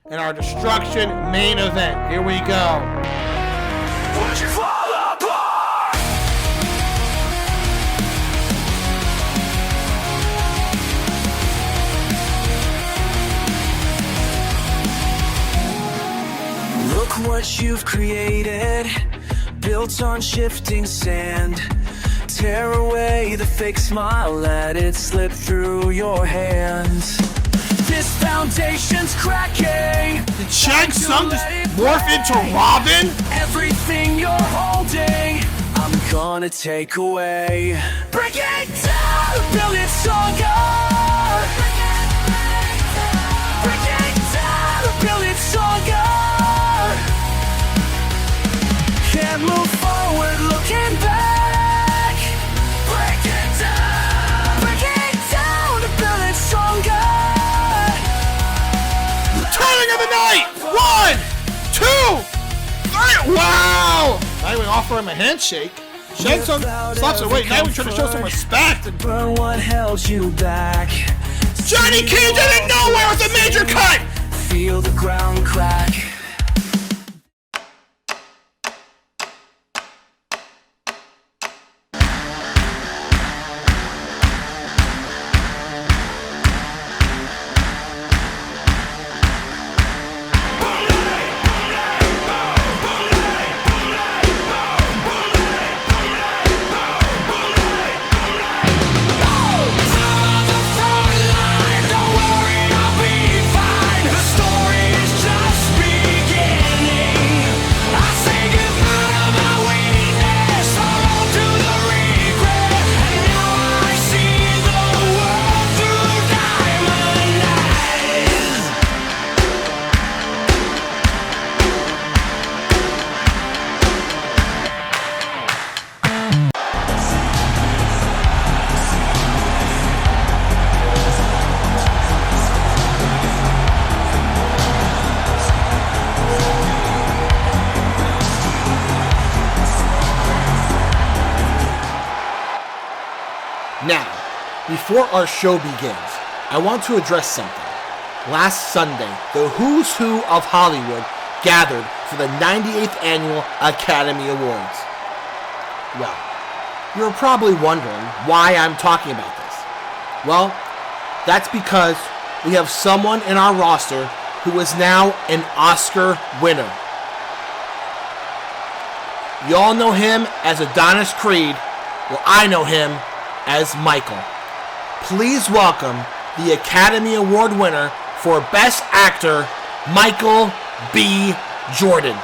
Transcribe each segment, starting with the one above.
in our Destruction main event. Here we go. Would you fall apart? Look what you've created, built on shifting sand. Tear away the fake smile, let it slip through your hands. This foundation's cracking. Did Shang Tsung just morph into Robin? Everything you're holding, I'm gonna take away. Break it down, build it stronger. Break it down, build it stronger. Can't move forward looking back. Break it down to build it stronger. Turning of the night! 1, 2, 3! Wow! Now we offer him a handshake. Shang Tsung slaps it. Wait, now we try to show some respect. Burn what held you back. Johnny Cage out of nowhere with a major cut! Feel the ground crack. Now, before our show begins, I want to address something. Last Sunday, the who's who of Hollywood gathered for the 98th Annual Academy Awards. Well, you're probably wondering why I'm talking about this. Well, that's because we have someone in our roster who is now an Oscar winner. You all know him as Adonis Creed. Well, I know him as Michael. Please welcome the Academy Award winner for Best Actor, Michael B. Jordan.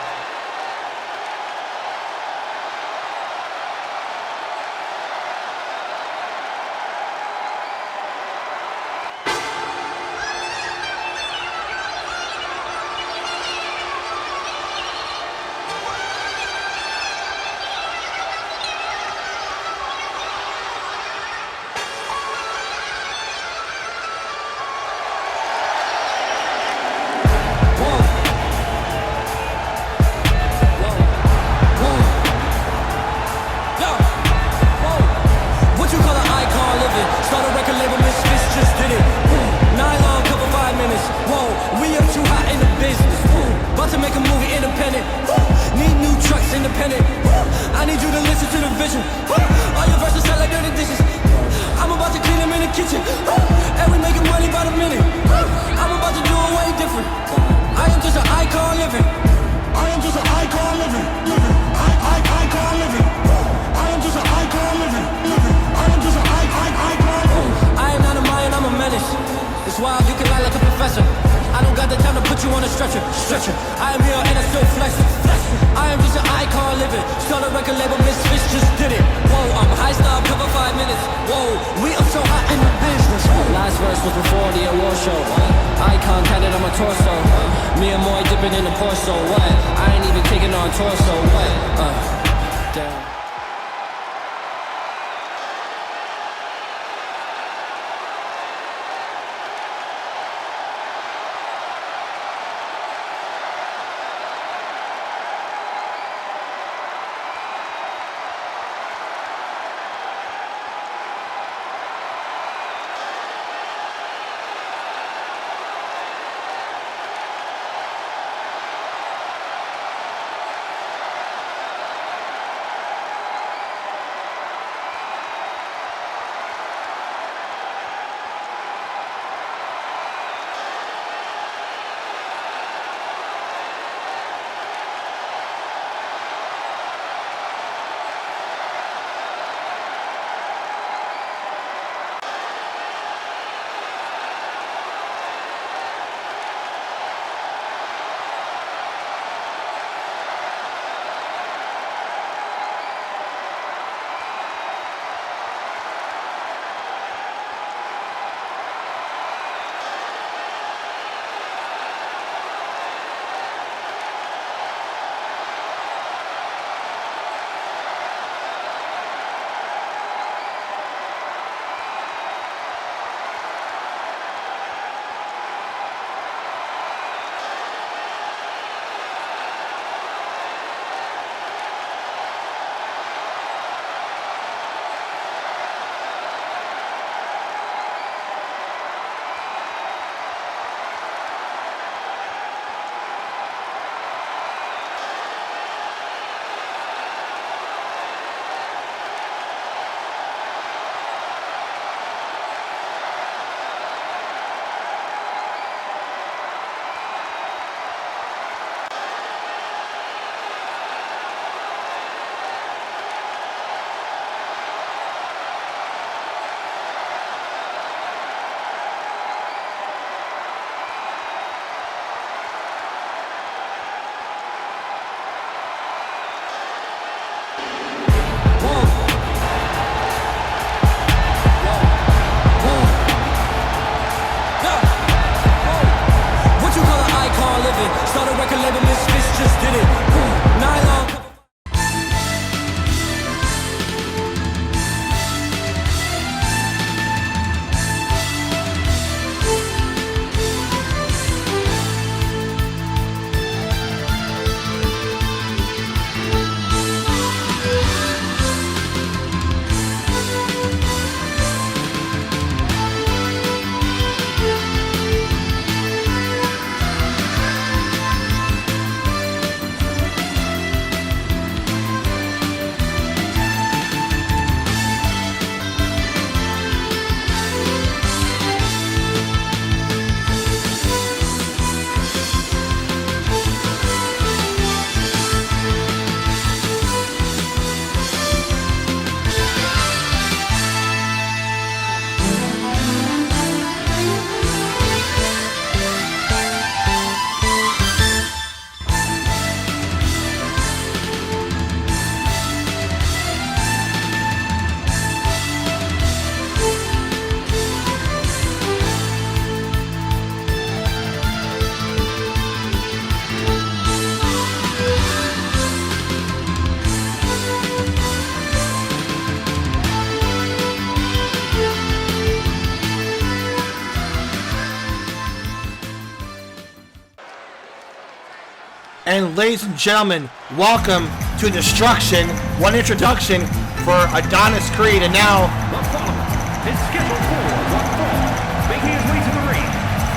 And ladies and gentlemen, welcome to Destruction. One introduction for Adonis Creed, and now the following is scheduled for one fall, making his way to the ring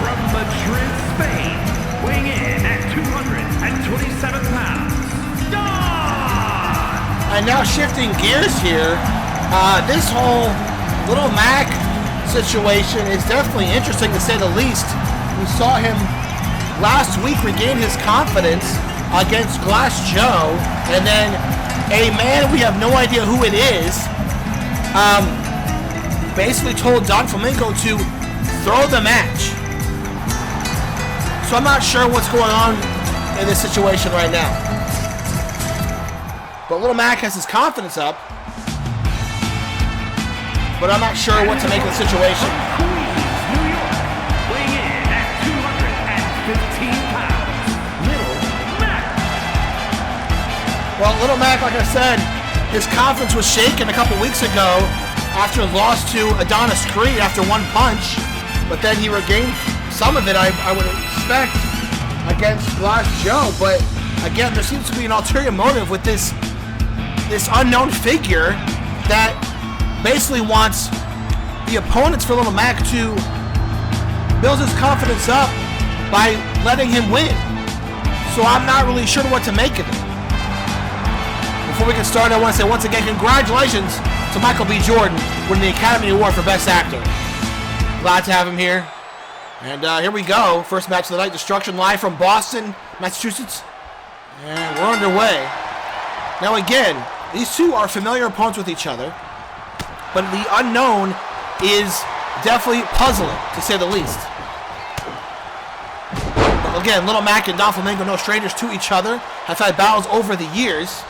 from Madrid, Spain, weighing in at 227 pounds, Shaun! And now shifting gears here, this whole Little Mac situation is definitely interesting to say the least. We saw him last week regain his confidence against Glass Joe, and then a man we have no idea who it is basically told Don Flamingo to throw the match. So I'm not sure what's going on in this situation right now. But Little Mac has his confidence up, but I'm not sure what to make of the situation. New York, weighing in at 215 pounds, Little Mac. Well, Little Mac, like I said, his confidence was shaken a couple weeks ago after a loss to Adonis Creed after one punch, but then he regained some of it, I would expect, against Glass Joe. But again, there seems to be an ulterior motive with this unknown figure that basically wants the opponents for Little Mac to build his confidence up by letting him win. So I'm not really sure what to make of it. Before we get started, I want to say once again, congratulations to Michael B. Jordan winning the Academy Award for Best Actor. Glad to have him here. And here we go. First match of the night, Destruction, live from Boston, Massachusetts. And we're underway. Now again, these two are familiar opponents with each other, but the unknown is definitely puzzling, to say the least. Again, Little Mac and Don Flamingo, no strangers to each other, have had battles over the years,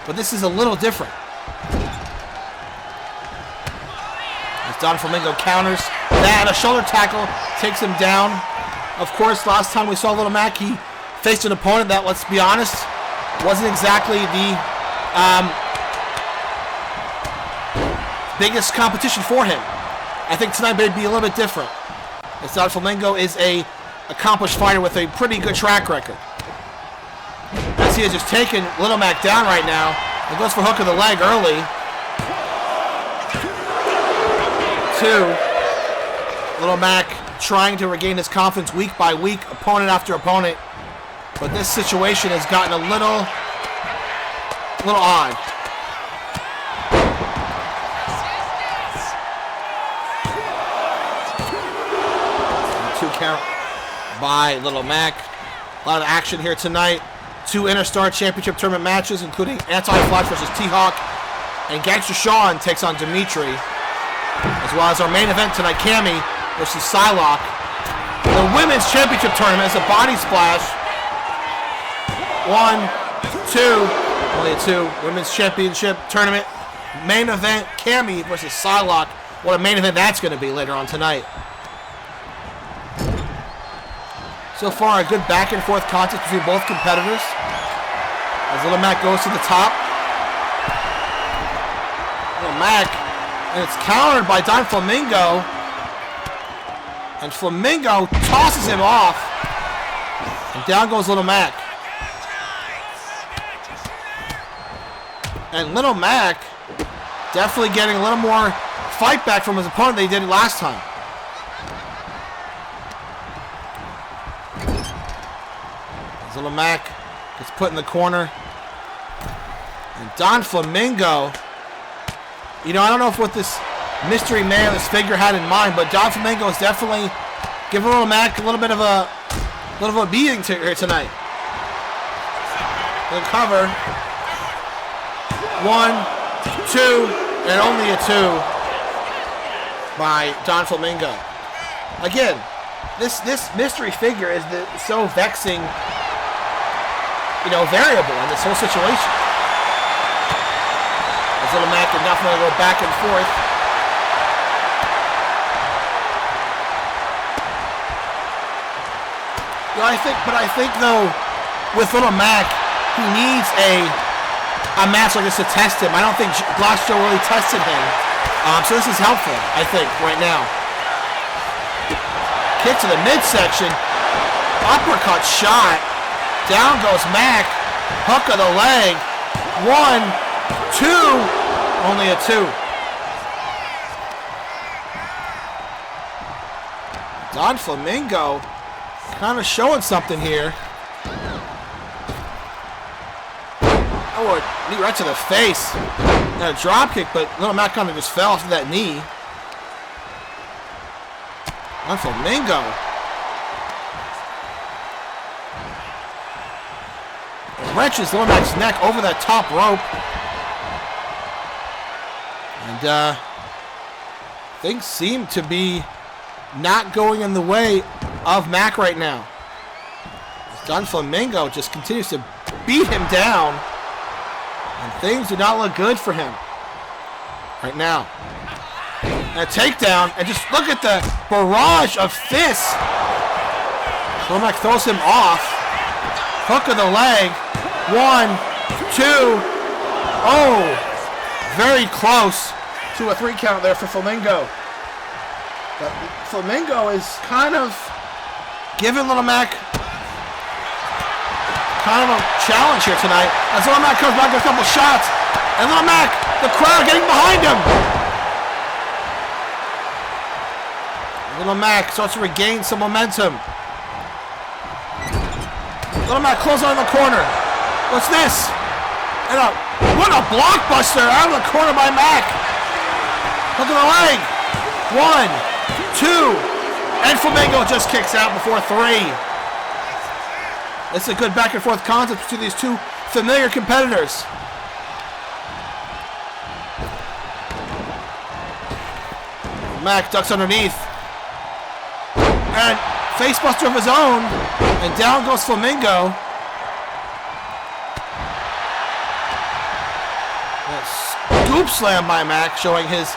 but this is a little different. As Don Flamingo counters that, a shoulder tackle takes him down. Of course, last time we saw Little Mac, he faced an opponent that, let's be honest, wasn't exactly the biggest competition for him. I think tonight may be a little bit different, as Don Flamingo is a accomplished fighter with a pretty good track record. As he has just taken Little Mac down right now, and goes for hook of the leg early. 2. Little Mac trying to regain his confidence week by week, opponent after opponent, but this situation has gotten a little odd. 2 count by Little Mac. A lot of action here tonight. 2 Interstar Championship tournament matches, including Anti-Flash versus T.Hawk, and Gangster Shaun takes on Demetri, as well as our main event tonight, Cammy versus Psylocke. The Women's Championship tournament is a body splash. 1, 2, only a 2. Women's Championship tournament main event, Cammy versus Psylocke. What a main event that's going to be later on tonight. So far, a good back and forth contest between both competitors. As Little Mac goes to the top. Little Mac, and it's countered by Don Flamingo. And Flamingo tosses him off. And down goes Little Mac. And Little Mac definitely getting a little more fight back from his opponent than he did last time. As Little Mac gets put in the corner. And Don Flamingo, you know, I don't know if what this mystery man, this figure had in mind, but Don Flamingo is definitely giving Little Mac a little bit of a beating here tonight. The cover. 1, 2, and only a 2 by Don Flamingo. Again, this mystery figure is so vexing, you know, variable in this whole situation. As Little Mac can definitely go back and forth. You know, I think though, with Little Mac, he needs a match like this to test him. I don't think Glass Joe really tested him. So this is helpful, I think, right now. Kick to the midsection. Uppercut shot Down goes Mac. Hook of the leg. 1, 2. Only a 2. Don Flamingo kind of showing something here. Oh, a knee right to the face. And a drop kick, but Little Mac kind of just fell off of that knee. On Flamingo. Wrenches Little Mac's neck over that top rope. And things seem to be not going in the way of Mac right now. Don Flamingo just continues to beat him down. And things do not look good for him right now. And a takedown, and just look at the barrage of fists. Little Mac throws him off. Hook of the leg. 1, 2. Oh, very close to a 3 count there for Flamingo. But Flamingo is kind of giving Little Mac kind of a challenge here tonight. As Little Mac comes back with a couple shots. And Little Mac, the crowd getting behind him. Little Mac starts to regain some momentum. Little Mac close on the corner. What's this? And what a blockbuster out of the corner by Mac. Look at the leg. 1, 2. And Flamingo just kicks out before 3. It's a good back and forth contest between these two familiar competitors. Mac ducks underneath. And facebuster of his own. And down goes Flamingo. A scoop slam by Mac, showing his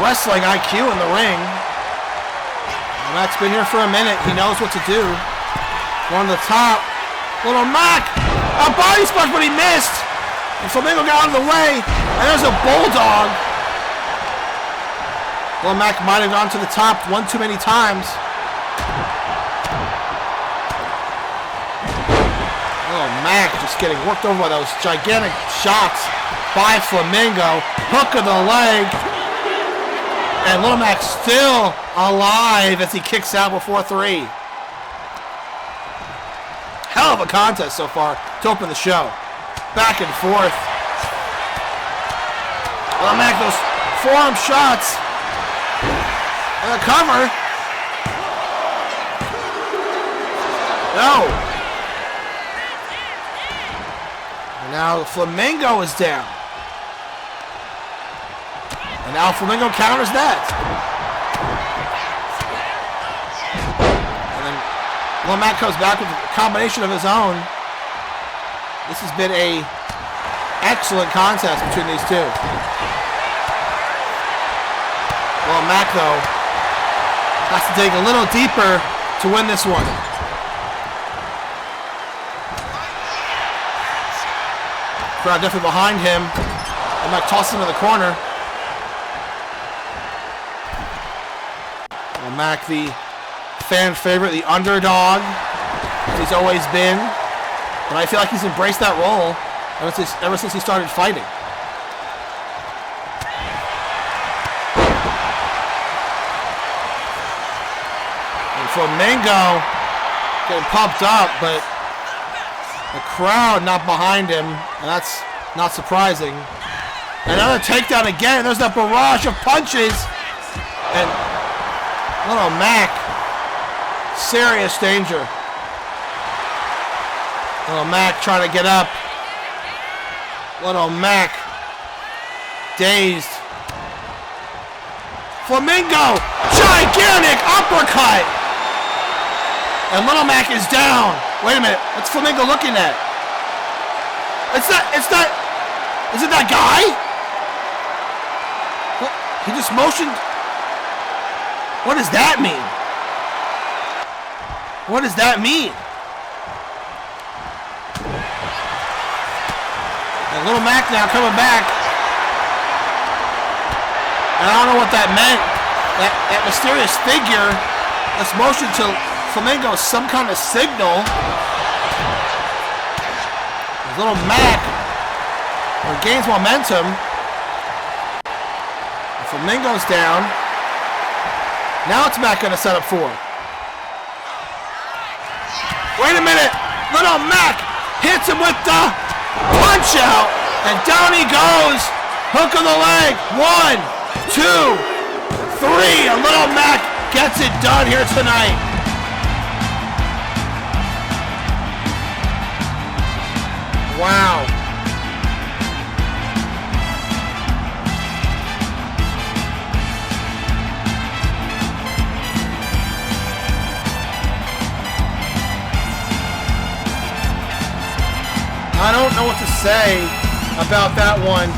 wrestling IQ in the ring. Mac's been here for a minute. He knows what to do. Going to the top. Little Mac. A body splash, but he missed. And Flamingo got out of the way. And there's a bulldog. Little Mac might have gone to the top one too many times. Oh, Mac just getting worked over by those gigantic shots by Flamingo. Hook of the leg. And Little Mac still alive as he kicks out before 3. Hell of a contest so far to open the show. Back and forth. Little Mac, those forearm shots. And the cover. No. And now Flamingo is down. And now Flamingo counters that. And then Little Mac comes back with a combination of his own. This has been an excellent contest between these two. Little Mac, though, has to dig a little deeper to win this one. Crowd definitely behind him. Little Mac tosses him in the corner. Mac, the fan favorite, the underdog, as he's always been. And I feel like he's embraced that role ever since he started fighting. And Flamingo getting pumped up, but the crowd not behind him, and that's not surprising. Another takedown again. There's that barrage of punches. And Little Mac, serious danger. Little Mac trying to get up. Little Mac, dazed. Flamingo, gigantic uppercut. And Little Mac is down. Wait a minute, what's Flamingo looking at? Is it that guy? What? He just motioned. What does that mean? What does that mean? And Little Mac now coming back. And I don't know what that meant. That mysterious figure, this motion to Flamingo, some kind of signal. Little Mac gains momentum. Flamingo's down. Now it's Mac gonna set up 4. Wait a minute! Little Mac hits him with the punch out, and down he goes. Hook of the leg. 1, 2, 3. And Little Mac gets it done here tonight. Wow. I don't know what to say about that one.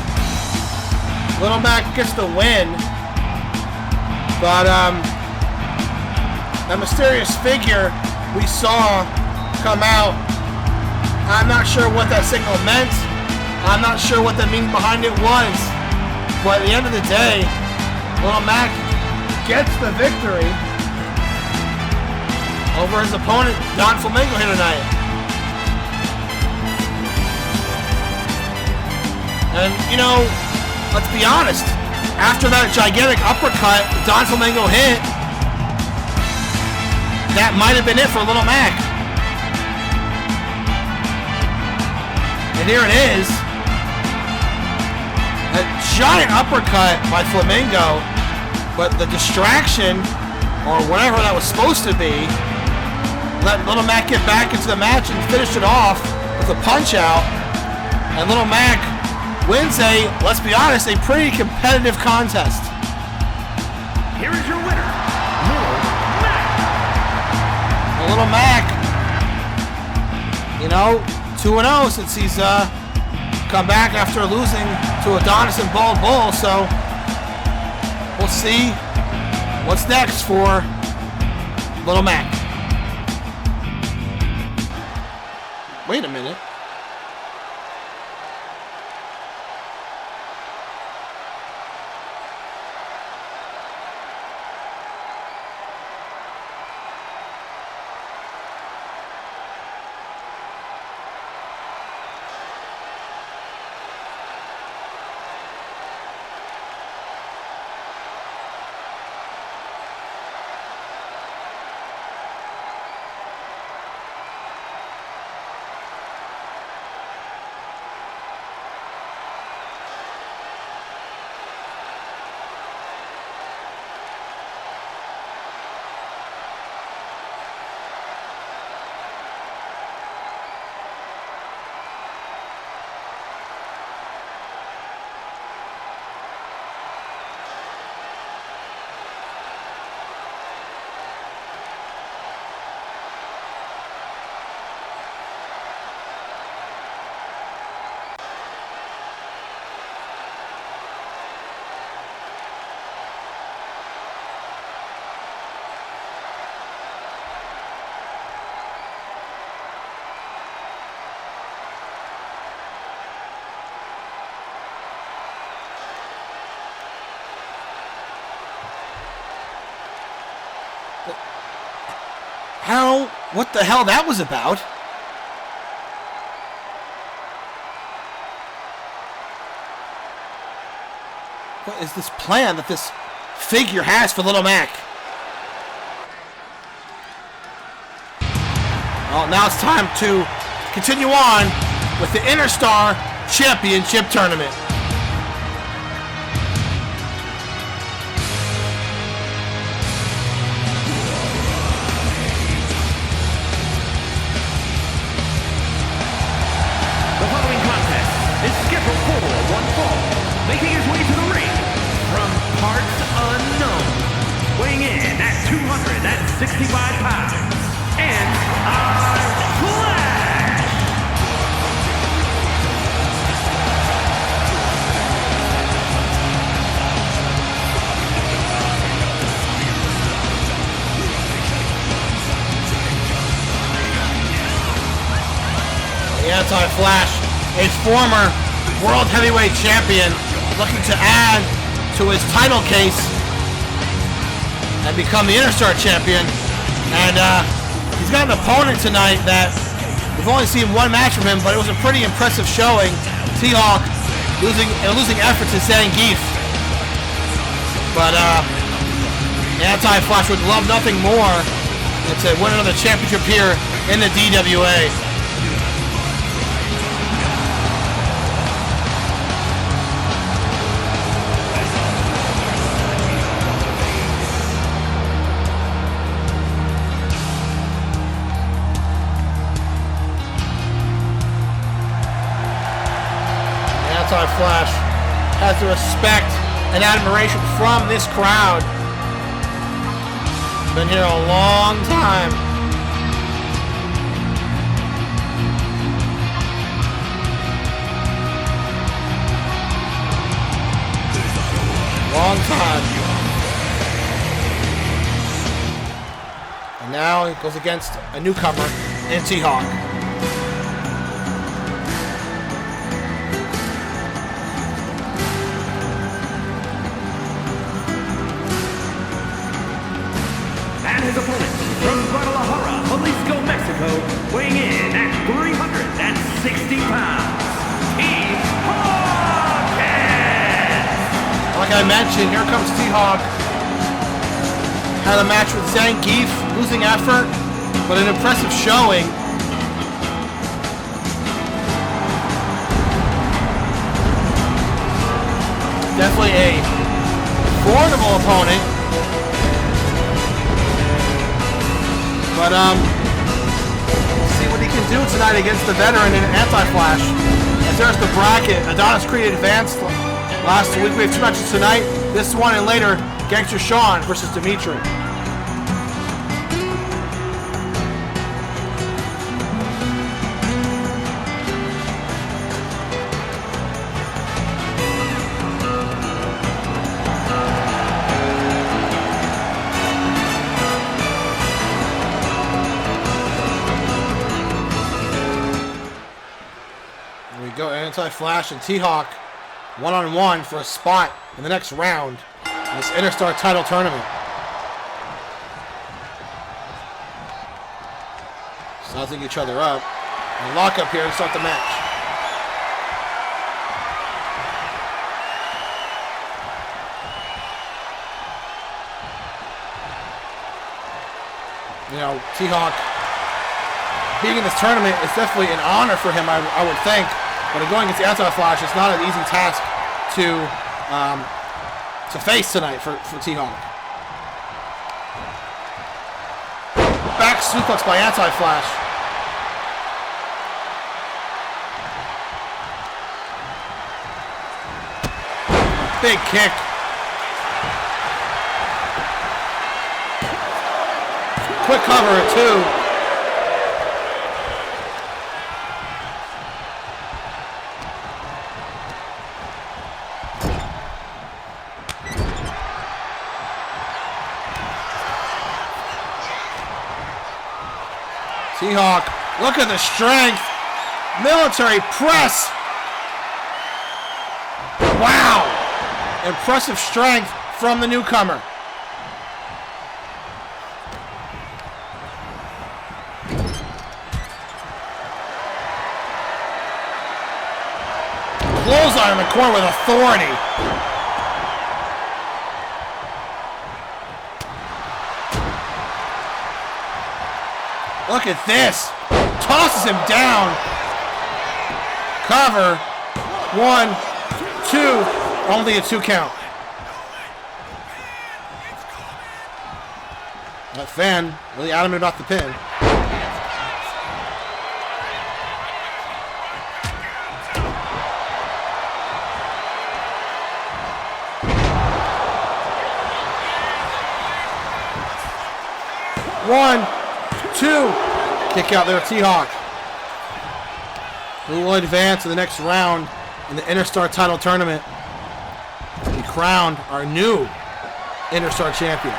Little Mac gets the win, but that mysterious figure we saw come out, I'm not sure what that signal meant. I'm not sure what the meaning behind it was. But at the end of the day, Little Mac gets the victory over his opponent, Don Flamingo, here tonight. And, you know, let's be honest. After that gigantic uppercut Don Flamingo hit, that might have been it for Little Mac. And here it is. A giant uppercut by Flamingo, but the distraction, or whatever that was supposed to be, let Little Mac get back into the match and finish it off with a punch out. And Little Mac wins a, let's be honest, a pretty competitive contest. Here is your winner, Little Mac. Little Mac, you know, 2-0 since he's come back after losing to Adonis and Bald Bull, so we'll see what's next for Little Mac. Wait a minute. What the hell that was about? What is this plan that this figure has for Little Mac? Well, now it's time to continue on with the Interstar Championship Tournament. Making his way to the ring from parts unknown, weighing in at 265 pounds, and Flash! The Anti-Flash, a former World Heavyweight Champion, looking to add to his title case and become the Interstar Champion. And he's got an opponent tonight that We've only seen one match from him, but it was a pretty impressive showing. T.Hawk losing effort to Zangief. But Anti-Flash would love nothing more than to win another championship here in the DWA. Anti-Flash has the respect and admiration from this crowd. Been here a long time. Long time. And now he goes against a newcomer in T.Hawk. His opponent from Guadalajara, Jalisco, Mexico, weighing in at 360 pounds, T.Hawk! Like I mentioned, here comes T.Hawk. Had a match with Zangief, losing effort, but an impressive showing. Definitely a formidable opponent. But see what he can do tonight against the veteran in Anti-Flash. As there's the bracket. Adonis Creed advanced last week. We have two matches tonight. This one and later, Gangster Shaun versus Demetri. Anti-Flash and T.Hawk one-on-one for a spot in the next round in this Interstar title tournament. Sizing each other up. And lock up here to start the match. You know, T.Hawk being in this tournament is definitely an honor for him, I would think. But going against the Anti-Flash, it's not an easy task to face tonight for T.Hawk. Back suplex by Anti-Flash. Big kick. Quick cover at 2. T.Hawk, look at the strength. Military press. Wow. Impressive strength from the newcomer. Clothesline in the corner with authority. Look at this. Tosses him down. Cover. 1, 2. Only a 2 count. That fan really adamant about the pin. One, 2. Kick out there, T.Hawk. Who will advance to the next round in the Interstar title tournament. We crowned our new Interstar champion.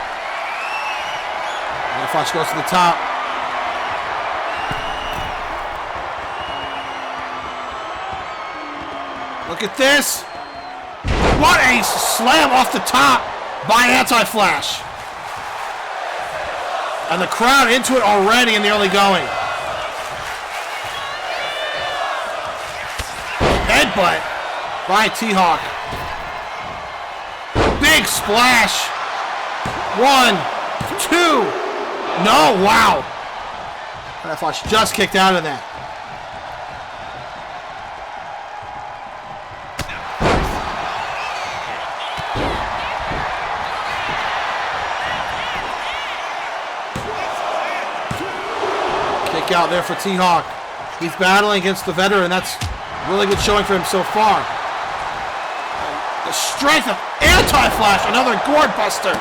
And Fox goes to the top. Look at this. What a slam off the top by Anti-Flash. And the crowd into it already in the early going. headbutt by T.Hawk. Big splash. 1, 2. No, wow. I thought she just kicked out of that. Kick out there for T.Hawk. He's battling against the veteran. That's really good showing for him so far. The strength of anti-flash. Another gourd buster.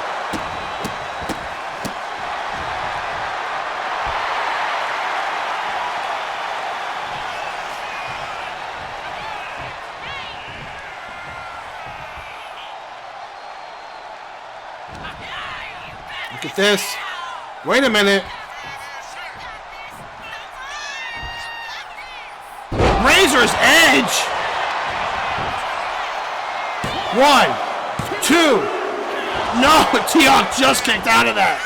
Look at this. Wait a minute. Razor's Edge. 1, 2. No, T.Hawk just kicked out of that.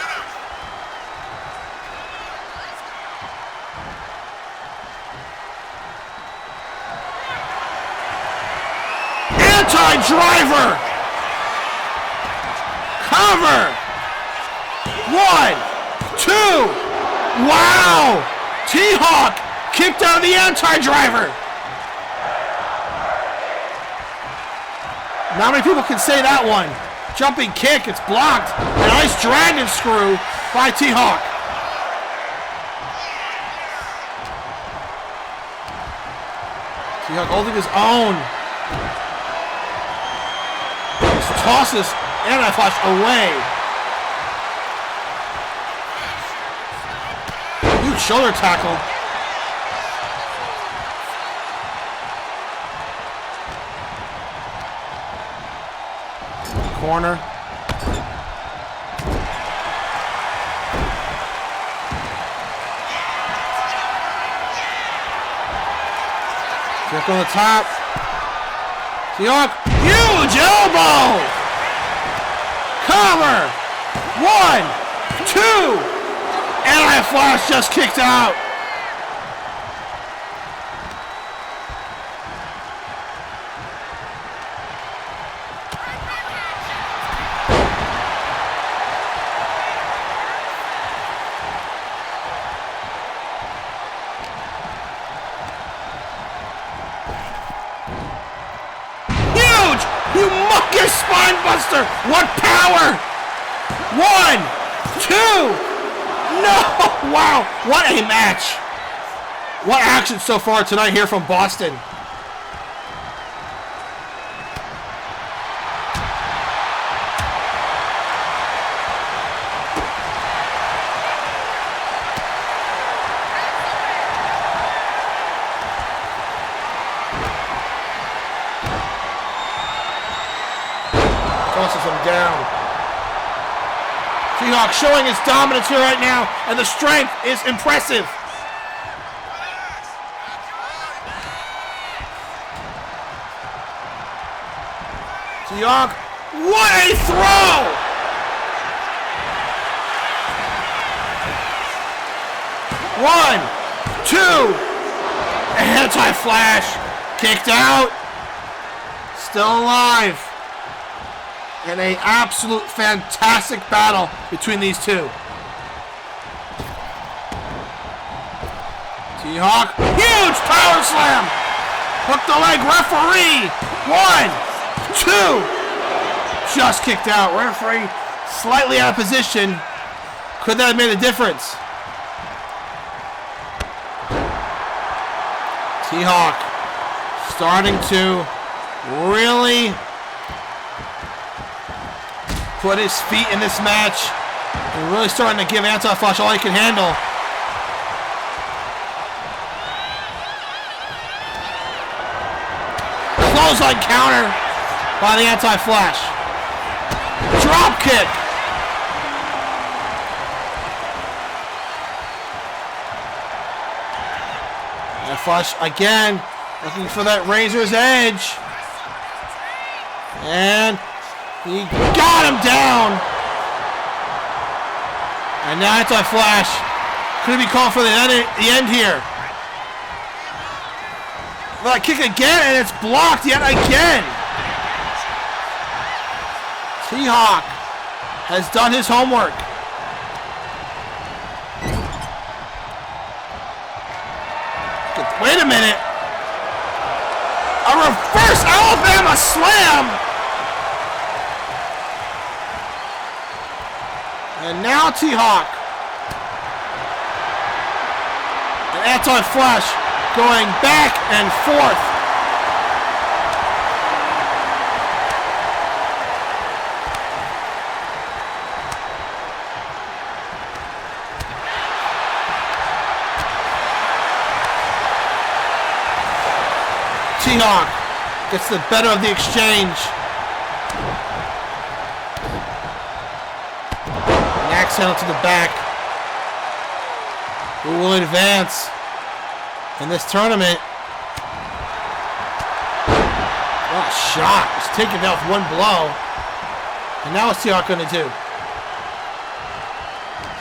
Anti-driver. Cover. 1, 2. Wow. T.Hawk kicked out of the anti-driver. Not many people can say that one. Jumping kick, it's blocked. A nice dragon screw by T.Hawk. T.Hawk holding his own. Just tosses anti-flash away. Huge shoulder tackle. Corner. Kick on the top. T.Hawk, huge elbow. Cover. 1, 2. Anti-flash just kicked out. Humongous spine buster! What power! 1, 2. No! Wow! What a match! What action so far tonight here from Boston. Tosses him down. T.Hawk showing his dominance here right now, and the strength is impressive. T.Hawk, what a throw! One, two, anti-flash, kicked out, still alive. And an absolute fantastic battle between these two. T.Hawk, huge power slam. Hook the leg, referee. 1, 2. Just kicked out. Referee slightly out of position. Could that have made a difference? T.Hawk starting to really put his feet in this match and really starting to give anti-flash all he can handle. Clothesline counter by the anti-flash. Drop kick. Anti-flash again, looking for that razor's edge. And he got him down. And now anti-flash. Could be called for the end here. Well, kick again, and it's blocked yet again. T.Hawk has done his homework. Wait a minute. A reverse Alabama slam. And now T.Hawk. An anti-flash going back and forth. T.Hawk gets the better of the exchange. An axe handle to the back. Who will advance in this tournament? What a shot. He's taken out with one blow. And now what's T.Hawk going to do?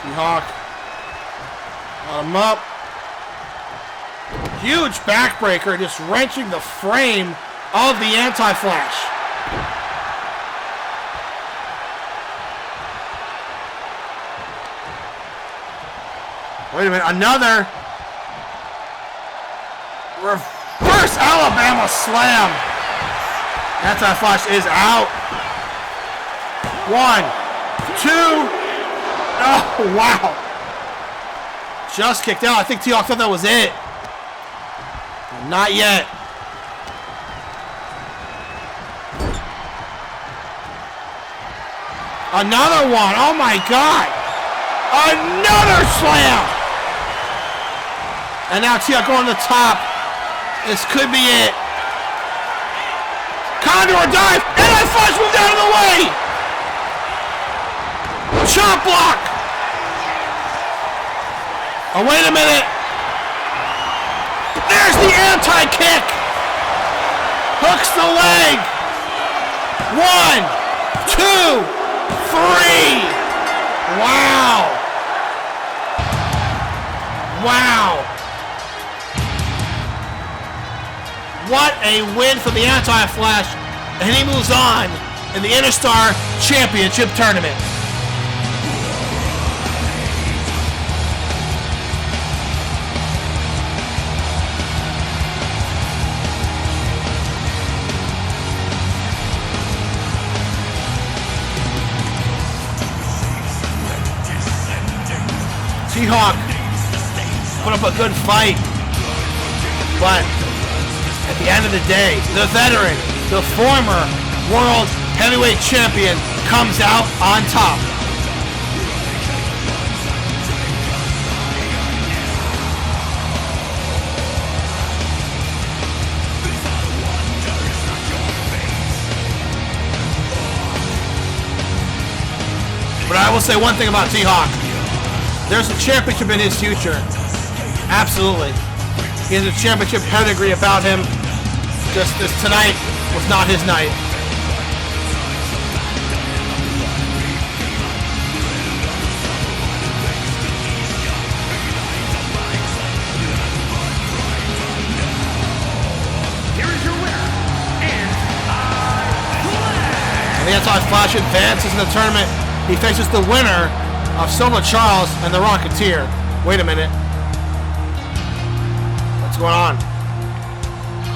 T.Hawk. Got him up. Huge backbreaker, just wrenching the frame of the anti-flash. Wait a minute, another reverse Alabama slam. Anti-flash is out. 1, 2. Oh, wow. Just kicked out. I think T.Hawk thought that was it. Not yet. Another one. Oh my God. Another slam. And now T.Hawk going to the top. This could be it. Condor dive. And I flash moved out of the way. Chop block. Oh, wait a minute. There's the anti-kick. Hooks the leg. 1, 2, 3. Wow. Wow. What a win for the anti-flash. And he moves on in the Interstar Championship Tournament. T.Hawk put up a good fight, but at the end of the day, the veteran, the former world heavyweight champion, comes out on top. But I will say one thing about T.Hawk. There's a championship in his future. Absolutely. He has a championship pedigree about him. Just this tonight was not his night. Here is your winner, And the anti-flash advances in the tournament. He faces the winner of Soma Charles and the Rocketeer. Wait a minute. What's going on?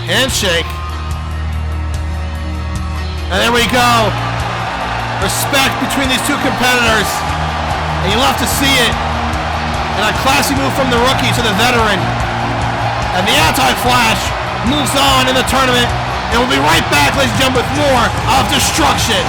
Handshake. And there we go. Respect between these two competitors. And you love to see it. And a classy move from the rookie to the veteran. And the anti-flash moves on in the tournament. And we'll be right back, ladies and gentlemen, with more of Destruction.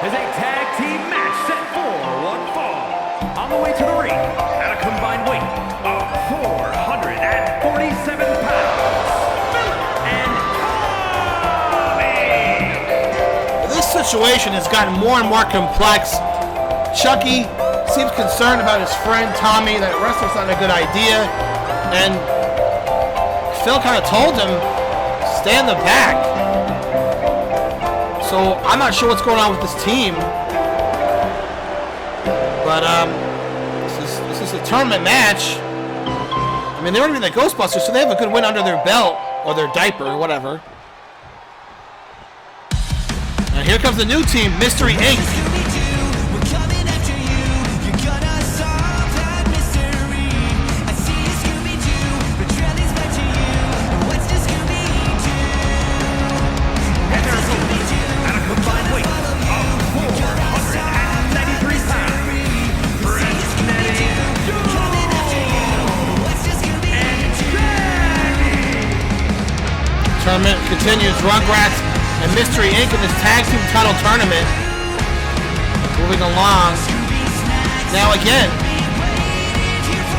is a tag team match set for one fall. On the way to the ring, at a combined weight of 447 pounds, and Cammy! This situation has gotten more and more complex. Chucky seems concerned about his friend Tommy, that wrestling's not a good idea, and Phil kind of told him, stay in the back. So I'm not sure what's going on with this team, but this is a tournament match. I mean, they already been the Ghostbusters, so they have a good win under their belt, or their diaper, or whatever. And here comes the new team, Mystery Inc. Tournament continues. Rugrats and Mystery Inc. in this tag team title tournament. Moving along. Now again,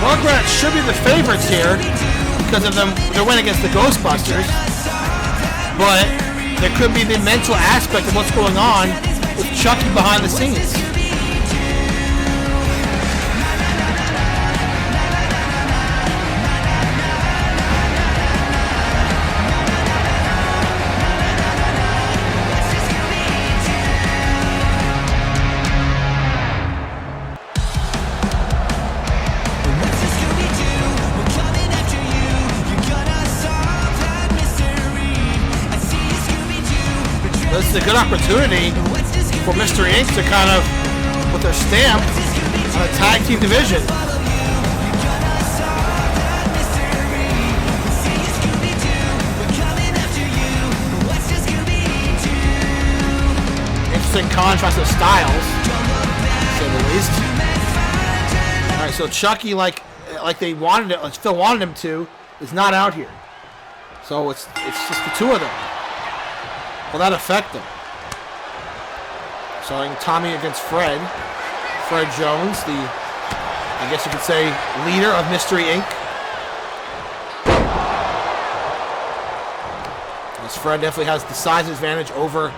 Rugrats should be the favorites here because of their win against the Ghostbusters. But there could be the mental aspect of what's going on with Chucky behind the scenes. This is a good opportunity for Mystery Inc. to kind of put their stamp on a tag team division. Interesting contrast of styles, to say the least. All right, so Chucky, like they wanted it, like Phil wanted him to, is not out here. So it's just the two of them. Will that affect them? Starting Tommy against Fred. Fred Jones, the, I guess you could say, leader of Mystery Inc. As Fred definitely has the size advantage over,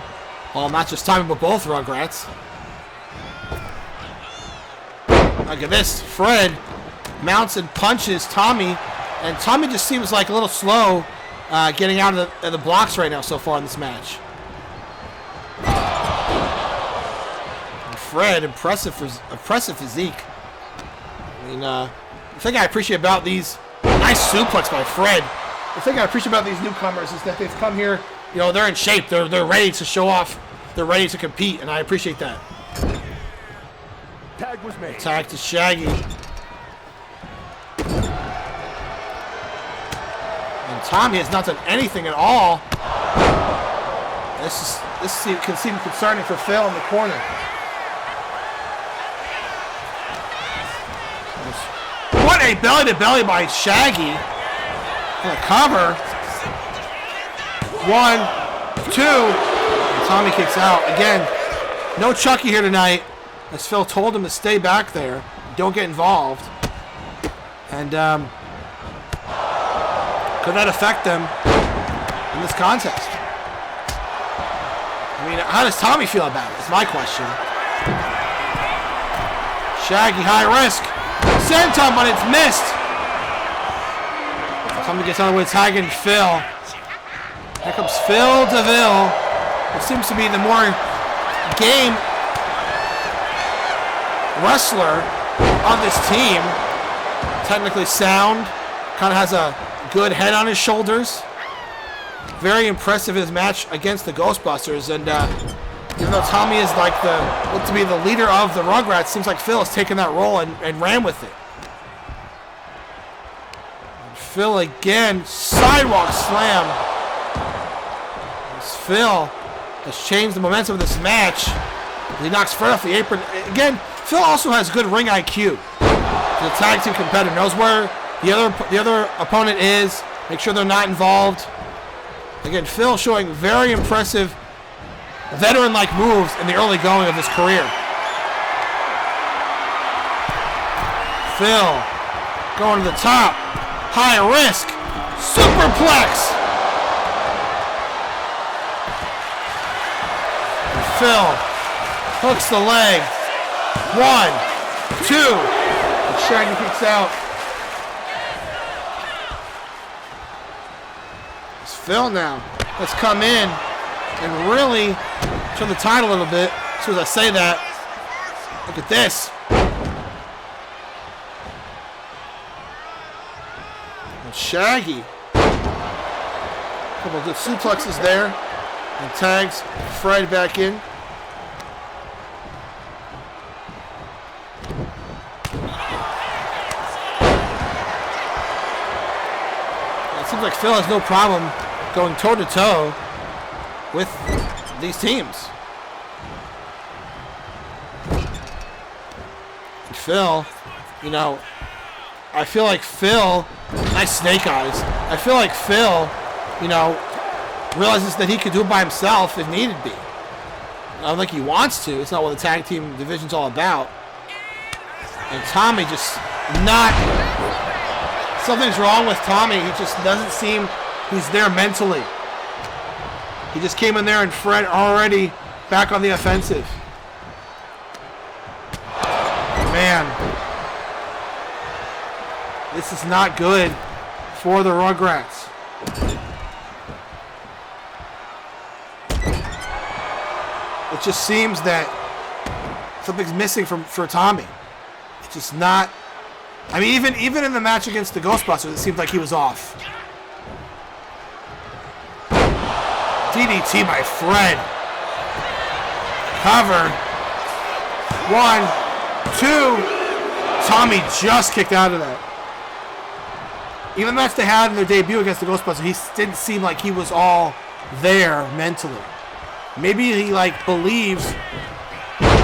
well, not just Tommy, but both Rugrats. Look at this. Fred mounts and punches Tommy, and Tommy just seems like a little slow getting out of the blocks right now so far in this match. And Fred, impressive physique. I mean, the thing I appreciate about these, nice suplex by Fred. The thing I appreciate about these newcomers is that they've come here, you know, they're in shape, they're ready to show off, they're ready to compete, and I appreciate that. Tag was made. Tag to Shaggy. Tommy has not done anything at all. This can seem concerning for Phil in the corner. What a belly-to-belly by Shaggy. On the cover. 1, 2. And Tommy kicks out. Again, no Chucky here tonight, as Phil told him to stay back there. Don't get involved. And, could that affect them in this contest? I mean, how does Tommy feel about it? Is my question. Shaggy, high risk. Senton, but it's missed. Tommy gets out of the way, tagging Phil. Here comes Phil DeVille. It seems to be the more game wrestler of this team. Technically sound. Kind of has a good head on his shoulders. Very impressive in his match against the Ghostbusters, and even though Tommy is like looked to be the leader of the Rugrats, seems like Phil has taken that role and ran with it. And Phil again, sidewalk slam. As Phil has changed the momentum of this match. He knocks Fred off the apron. Again, Phil also has good ring IQ. He's a tag team competitor, knows where the other opponent is, make sure they're not involved. Again, Phil showing very impressive veteran-like moves in the early going of his career. Phil going to the top. High risk. Superplex. And Phil hooks the leg. 1, 2. And Shaggy kicks out. It's Phil now. Let's come in and really show the tide a little bit. As soon as I say that, look at this. And Shaggy. A couple of good suplexes there. And tags Fred back in. It seems like Phil has no problem going toe-to-toe with these teams. And Phil, you know, I feel like Phil, nice snake eyes. I feel like Phil, you know, realizes that he could do it by himself if needed be. I don't think he wants to. It's not what the tag team division's all about. And Tommy just not... Something's wrong with Tommy. He just doesn't seem he's there mentally. He just came in there and Fred already back on the offensive. Man. This is not good for the Rugrats. It just seems that something's missing for Tommy. It's just not... I mean, even in the match against the Ghostbusters, it seemed like he was off. DDT by Fred. Cover. 1, 2. Tommy just kicked out of that. Even the match they had in their debut against the Ghostbusters, he didn't seem like he was all there mentally. Maybe he, like, believes.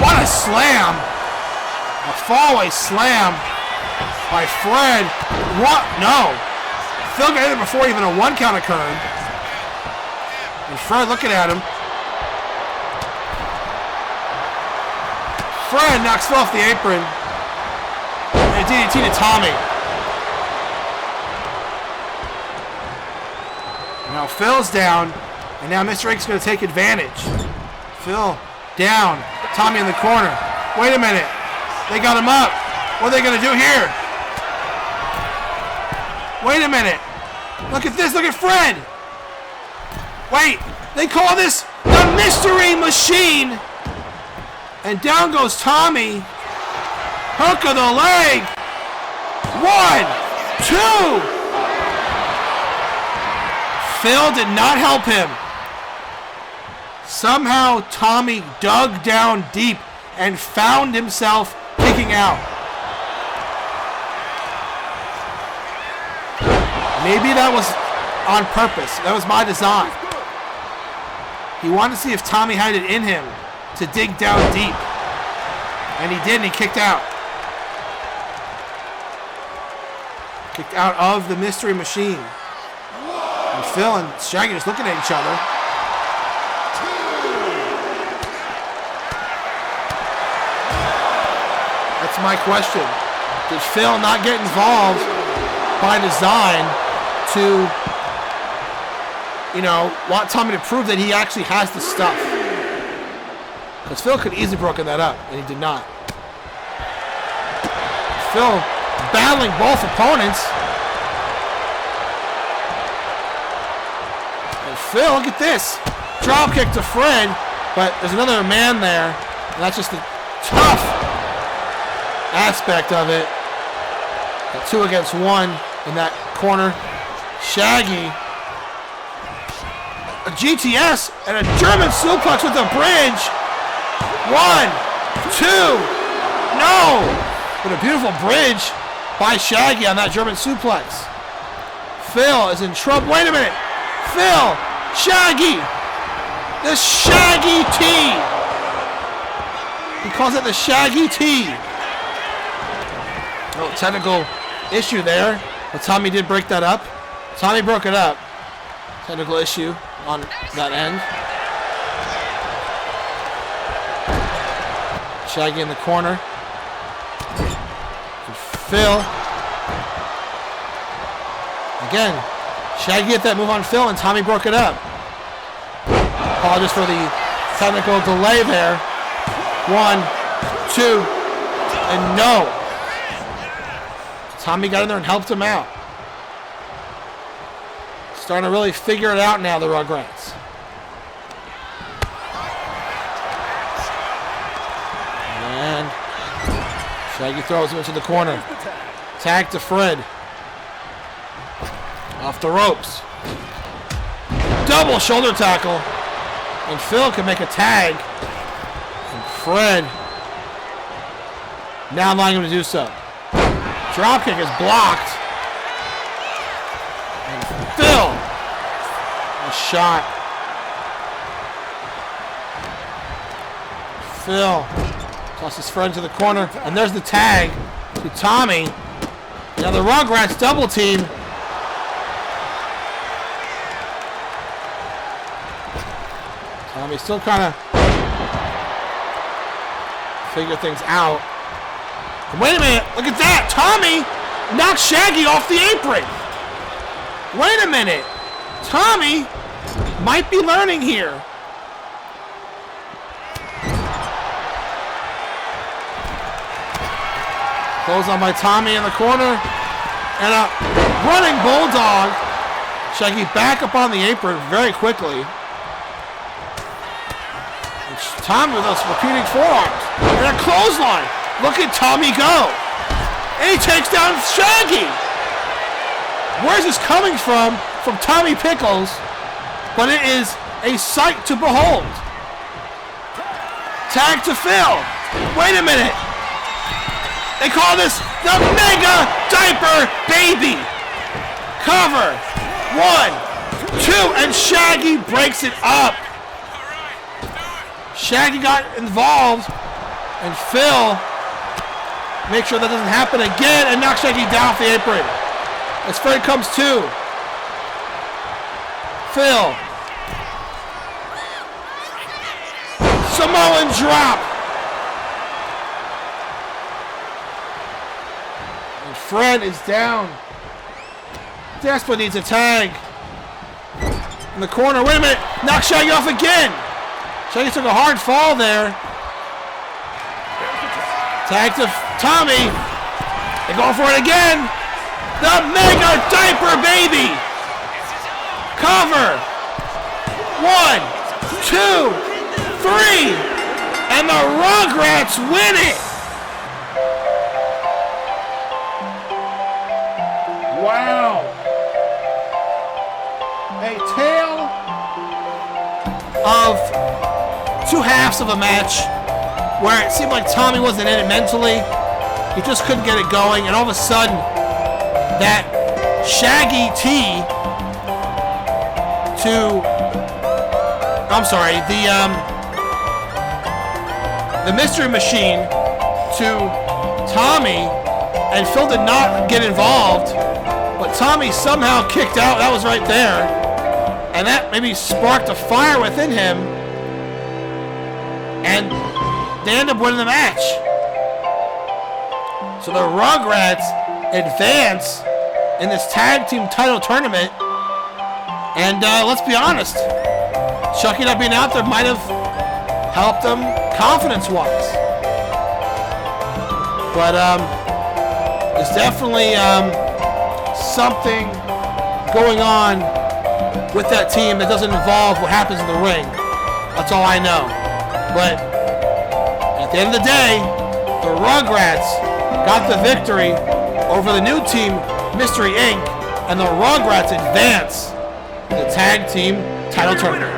What a slam! A fallaway slam by Fred. What? No. Phil got in there before even a 1 count occurred. And Fred looking at him. Fred knocks Phil off the apron. And DDT to Tommy. Now Phil's down. And now Mr. Ink's going to take advantage. Phil down. Tommy in the corner. Wait a minute. They got him up. What are they going to do here? Wait a minute. Look at this. Look at Fred. Wait. They call this the Mystery Machine. And down goes Tommy. Hook of the leg. 1, 2. Phil did not help him. Somehow Tommy dug down deep and found himself kicking out. Maybe that was on purpose. That was by design. He wanted to see if Tommy had it in him to dig down deep. And he did, and he kicked out. Kicked out of the Mystery Machine. And Phil and Shaggy just looking at each other. That's my question. Did Phil not get involved by design to, you know, want Tommy to prove that he actually has the stuff? Because Phil could easily broken that up, and he did not. Phil battling both opponents. And Phil, look at this. Drop kick to Fred, but there's another man there, and that's just the tough aspect of it. Got 2 against 1 in that corner. Shaggy. A GTS and a German suplex with a bridge. 1, 2. No! But a beautiful bridge by Shaggy on that German suplex. Phil is in trouble. Wait a minute. Phil. Shaggy. The Shaggy T. He calls it the Shaggy T. Oh, technical issue there. But Tommy did break that up. Tommy broke it up. Technical issue on that end. Shaggy in the corner. And Phil. Again, Shaggy hit that move on Phil, and Tommy broke it up. Apologies for the technical delay there. 1, 2, and no. Tommy got in there and helped him out. Starting to really figure it out now, the Rugrats. And Shaggy throws him into the corner. Tag to Fred. Off the ropes. Double shoulder tackle. And Phil can make a tag. And Fred now allowing him to do so. Dropkick is blocked. And Phil. A shot. Phil tosses Fred to the corner. And there's the tag to Tommy. Now the Rugrats double team. Tommy's still kind of figure things out. And wait a minute, look at that. Tommy knocked Shaggy off the apron. Wait a minute. Tommy might be learning here. Close on by Tommy in the corner. And a running bulldog. Shaggy back up on the apron very quickly. Tommy with those repeating forearms. And a clothesline. Look at Tommy go. And he takes down Shaggy. Where's this coming from? From Tommy Pickles. But it is a sight to behold. Tag to Phil. Wait a minute. They call this the Mega Diaper Baby. Cover. 1, 2, and Shaggy breaks it up. Shaggy got involved, and Phil makes sure that doesn't happen again and knocks Shaggy down off the apron. As Fred comes to. Phil. Samoan drop. And Fred is down. Desperate needs a tag. In the corner, wait a minute, knock Shaggy off again. Shaggy took a hard fall there. Tag to Tommy. They go for it again. The Mega Diaper Baby. Cover. 1, 2, 3. And the Rugrats win it. Wow. A tale of two halves of a match where it seemed like Tommy wasn't in it mentally. He just couldn't get it going, and all of a sudden, that Shaggy T to, I'm sorry, the Mystery Machine to Tommy, and Phil did not get involved, but Tommy somehow kicked out. That was right there, and that maybe sparked a fire within him, and they end up winning the match. So the Rugrats advance in this tag team title tournament. And let's be honest, Chucky not being out there might have helped them confidence-wise. But there's definitely something going on with that team that doesn't involve what happens in the ring. That's all I know. But at the end of the day, the Rugrats got the victory over the new team, Mystery Inc., and the Rugrats advance the tag team title tournament.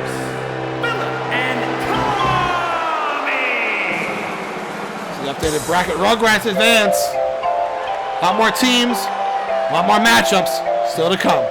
So the updated bracket, Rugrats advance. A lot more teams, a lot more matchups still to come.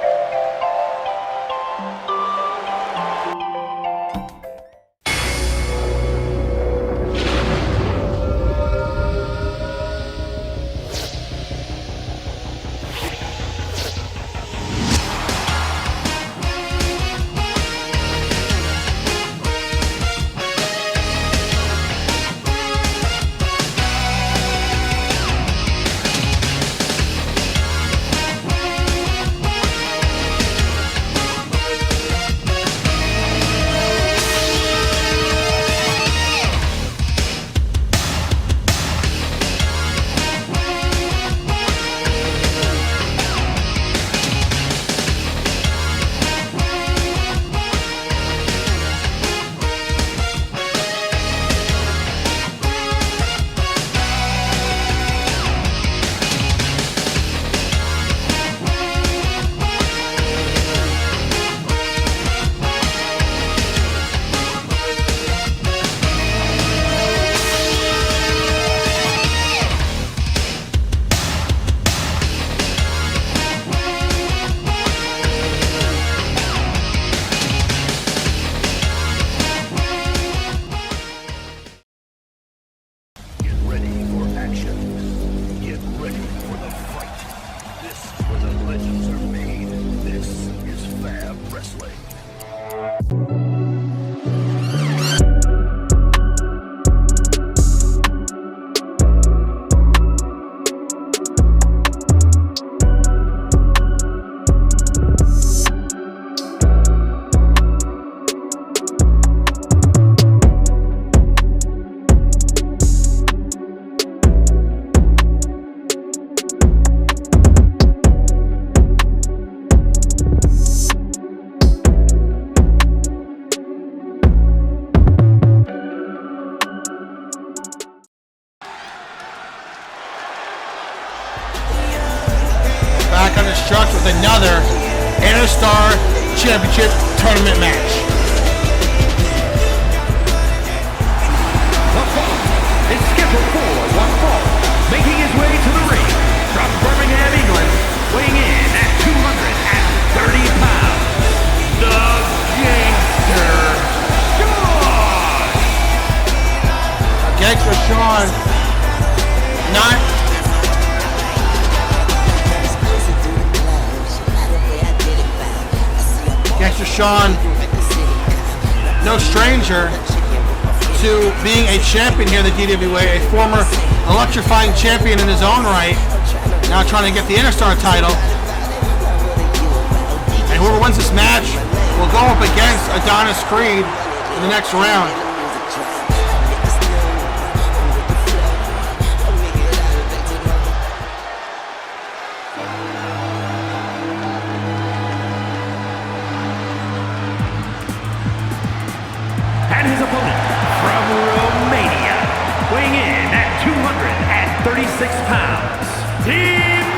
Destruction with another Interstar Championship tournament match. The fight is scheduled for one fall. Making his way to the ring from Birmingham, England, weighing in at 230 pounds, the Gangster, Shaun! Gangster Shaun, not Gangster Shaun, no stranger to being a champion here in the DWA, a former electrifying champion in his own right, now trying to get the Interstar title. And whoever wins this match will go up against Adonis Creed in the next round. And his opponent from Romania, weighing in at 236 pounds, Demitri!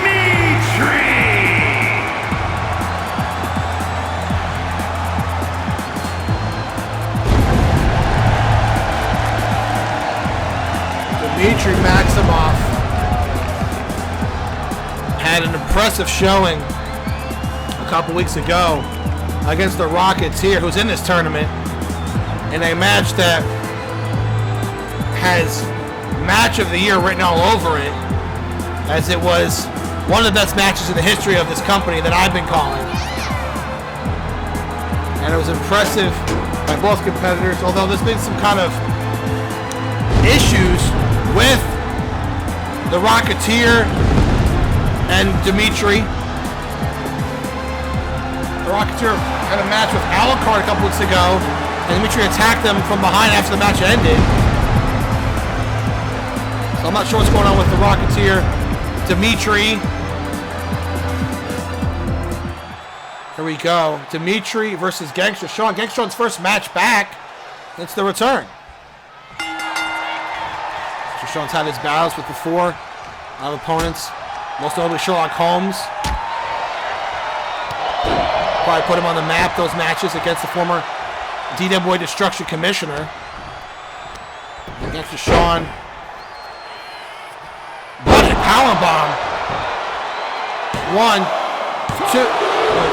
Demetri Maximoff had an impressive showing a couple weeks ago against the Rocketeer, who's in this tournament, in a match that has match of the year written all over it, as it was one of the best matches in the history of this company that I've been calling. And it was impressive by both competitors, although there's been some kind of issues with the Rocketeer and Demetri. The Rocketeer had a match with Alucard a couple weeks ago, and Demetri attacked them from behind after the match ended. So I'm not sure what's going on with the Rocketeer. Demetri. Here we go. Demetri versus Gangster Shaun. Gangster Shaun's first match back. It's the return. Gangster Shaun's had his battles with before other opponents, most notably Sherlock Holmes. Probably put him on the map, those matches against the former DWA Destruction Commissioner. Gangster Shaun. Button powerbomb. 1, 2.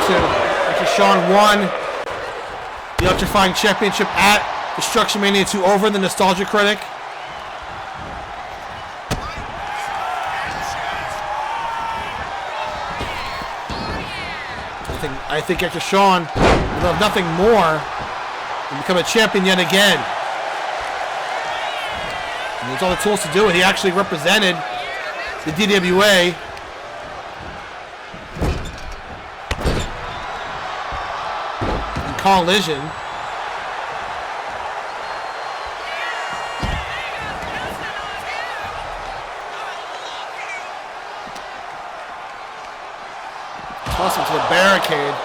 Gangster Shaun won the Electrifying Championship at Destruction Mania 2 over the Nostalgia Critic. I think Gangster Shaun will have nothing more and become a champion yet again. And he has all the tools to do it. He actually represented the DWA in Collision. Toss him to the barricade.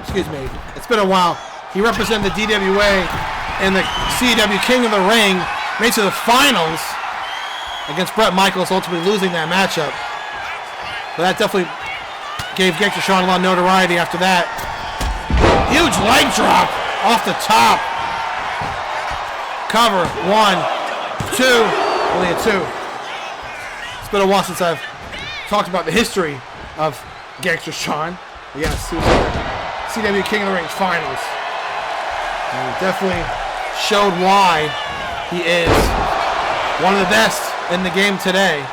Excuse me, it's been a while. He represented the DWA in the CW King of the Ring, made to the finals against Bret Michaels, ultimately losing that matchup. But that definitely gave Gangster Shaun a lot of notoriety after that. Huge leg drop off the top. Cover, 1, 2, only a 2. It's been a while since I've talked about the history of Gangster Shaun. But yes, he was in the CW King of the Ring finals. And he definitely showed why he is one of the best in the game today.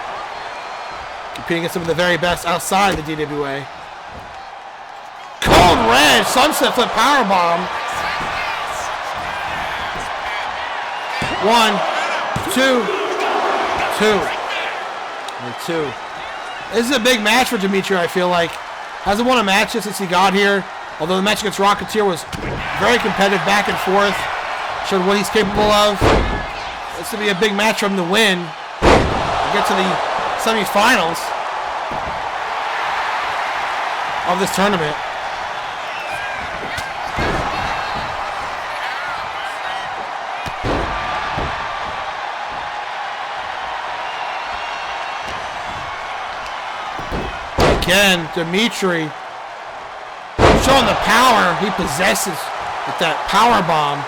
Competing against some of the very best outside the DWA. Cold red, sunset flip powerbomb. 1, 2, 2. And 2. This is a big match for Demetri, I feel like. Hasn't won a match since he got here. Although the match against Rocketeer was very competitive, back and forth. Showed what he's capable of. This would be a big match for him to win. Get to the semifinals of this tournament. again. Demetri showing the power he possesses with that power bomb.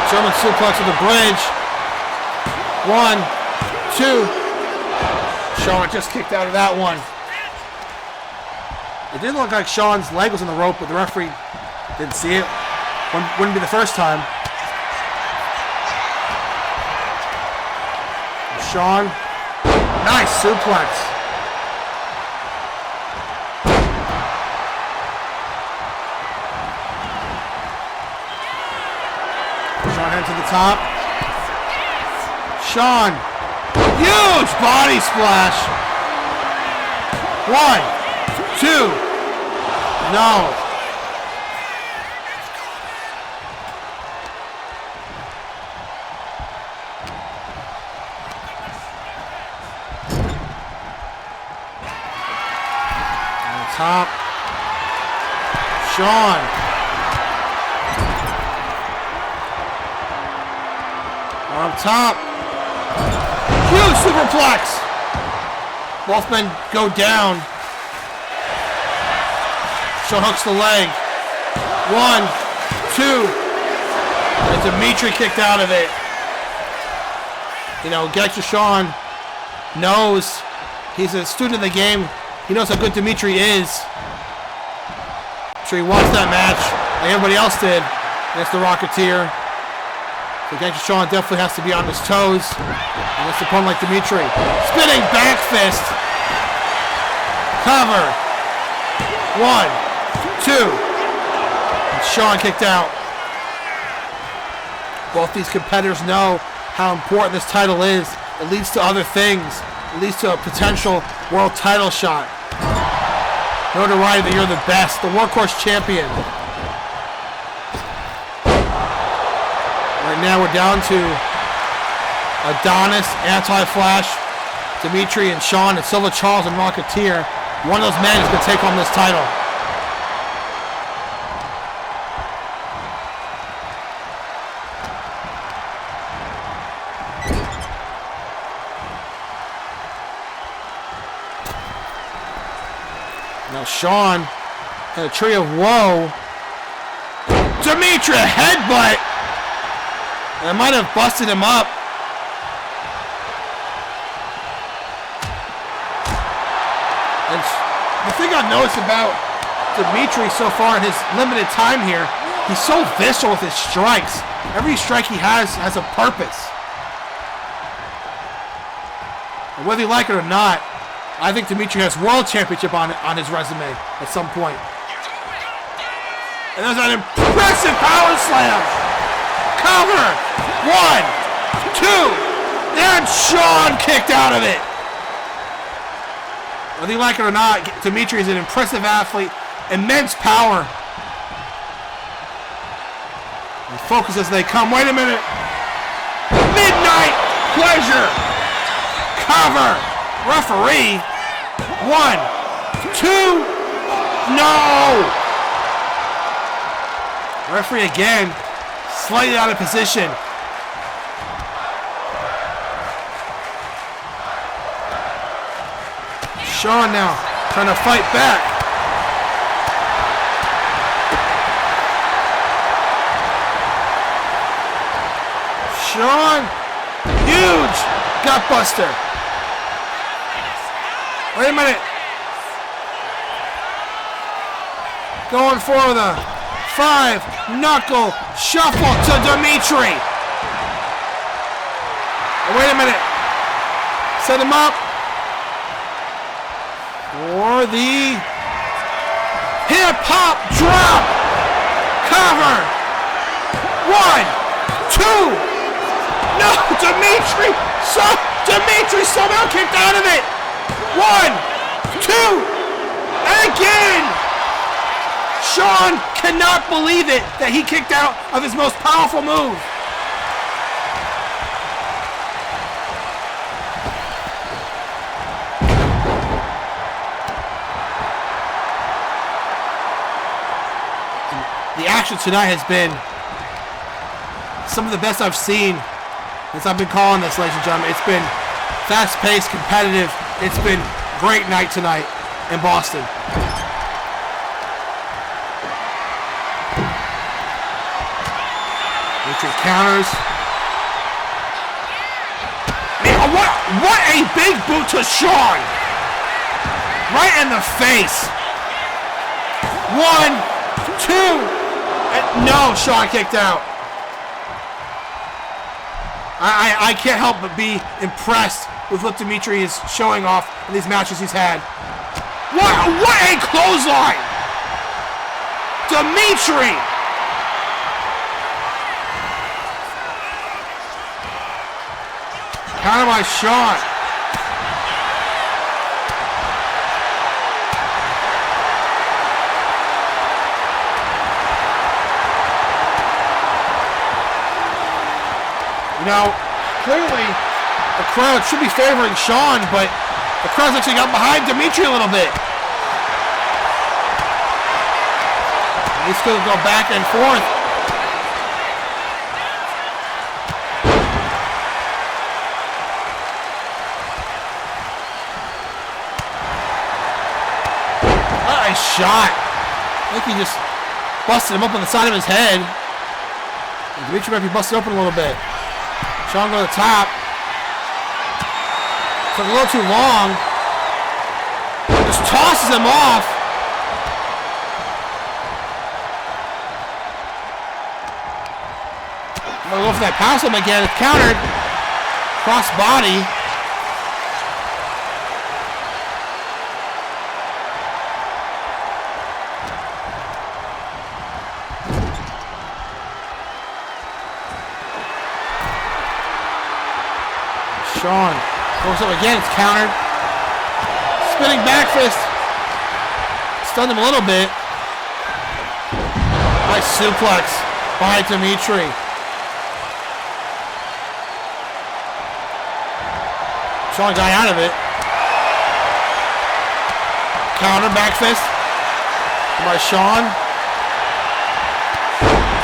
German suplex to the bridge. 1, 2. Shaun just kicked out of that one. It did look like Shaun's leg was on the rope, but the referee didn't see it. Wouldn't be the first time. Shaun, nice suplex. Shaun head to the top. Shaun, huge body splash. 1, 2, no. Top. Shaun. On top. Huge superplex. Both men go down. Shaun hooks the leg. 1, 2. And Demetri kicked out of it. You know, Gangsta Shaun knows he's a student of the game. He knows how good Demitri is. I'm sure he watched that match like everybody else did against the Rocketeer. So Gangsta Shaun definitely has to be on his toes against a opponent like Demitri. Spinning back fist. Cover. 1, 2. And Shaun kicked out. Both these competitors know how important this title is. It leads to other things. It leads to a potential world title shot. Notoriety that you're the best, the workhorse champion. Right now we're down to Adonis, Anti-Flash, Demitri, and Shaun, and Silver Charles and Rocketeer. One of those men is going to take home this title. Now Shaun had a tree of woe. Demitri, a headbutt. That might have busted him up. And the thing I've noticed about Demitri so far in his limited time here, he's so visceral with his strikes. Every strike he has a purpose. And whether you like it or not, I think Demitri has world championship on his resume at some point. And there's an impressive power slam. Cover. 1, 2. And Shaun kicked out of it. Whether you like it or not, Demitri is an impressive athlete. Immense power. And focus as they come. Wait a minute. Midnight pleasure. Cover. Referee. 1, 2. No. Referee again. Slightly out of position. Shaun now trying to fight back. Shaun, huge gutbuster. Wait a minute. Going for the 5-knuckle shuffle to Demitri. Wait a minute. Set him up for the hip-hop drop. Cover. 1, 2. No, Demitri somehow kicked out of it. 1, 2. And again. Shaun cannot believe it that he kicked out of his most powerful move. The action tonight has been some of the best I've seen Since I've been calling this, ladies and gentlemen, it's been fast-paced, competitive. It's been a great night tonight in Boston. Demetri counters. Man, what a big boot to Shaun! Right in the face. 1, 2, and no, Shaun kicked out. I can't help but be impressed with what Demetri is showing off in these matches he's had. What a clothesline! Demetri! Counter by Shaun. You know, clearly the crowd should be favoring Shaun, but the crowd's actually got behind Demetri a little bit. He's going to go back and forth. What a shot. I think he just busted him up on the side of his head. And Demetri might be busted open a little bit. Shaun go to the top. Took a little too long. Just tosses him off. I'm gonna go for that power slam again. It's countered. Cross body. Shaun goes up again, it's countered. Spinning back fist. Stunned him a little bit. Nice suplex by Demetri. Shaun got out of it. Counter back fist by Shaun.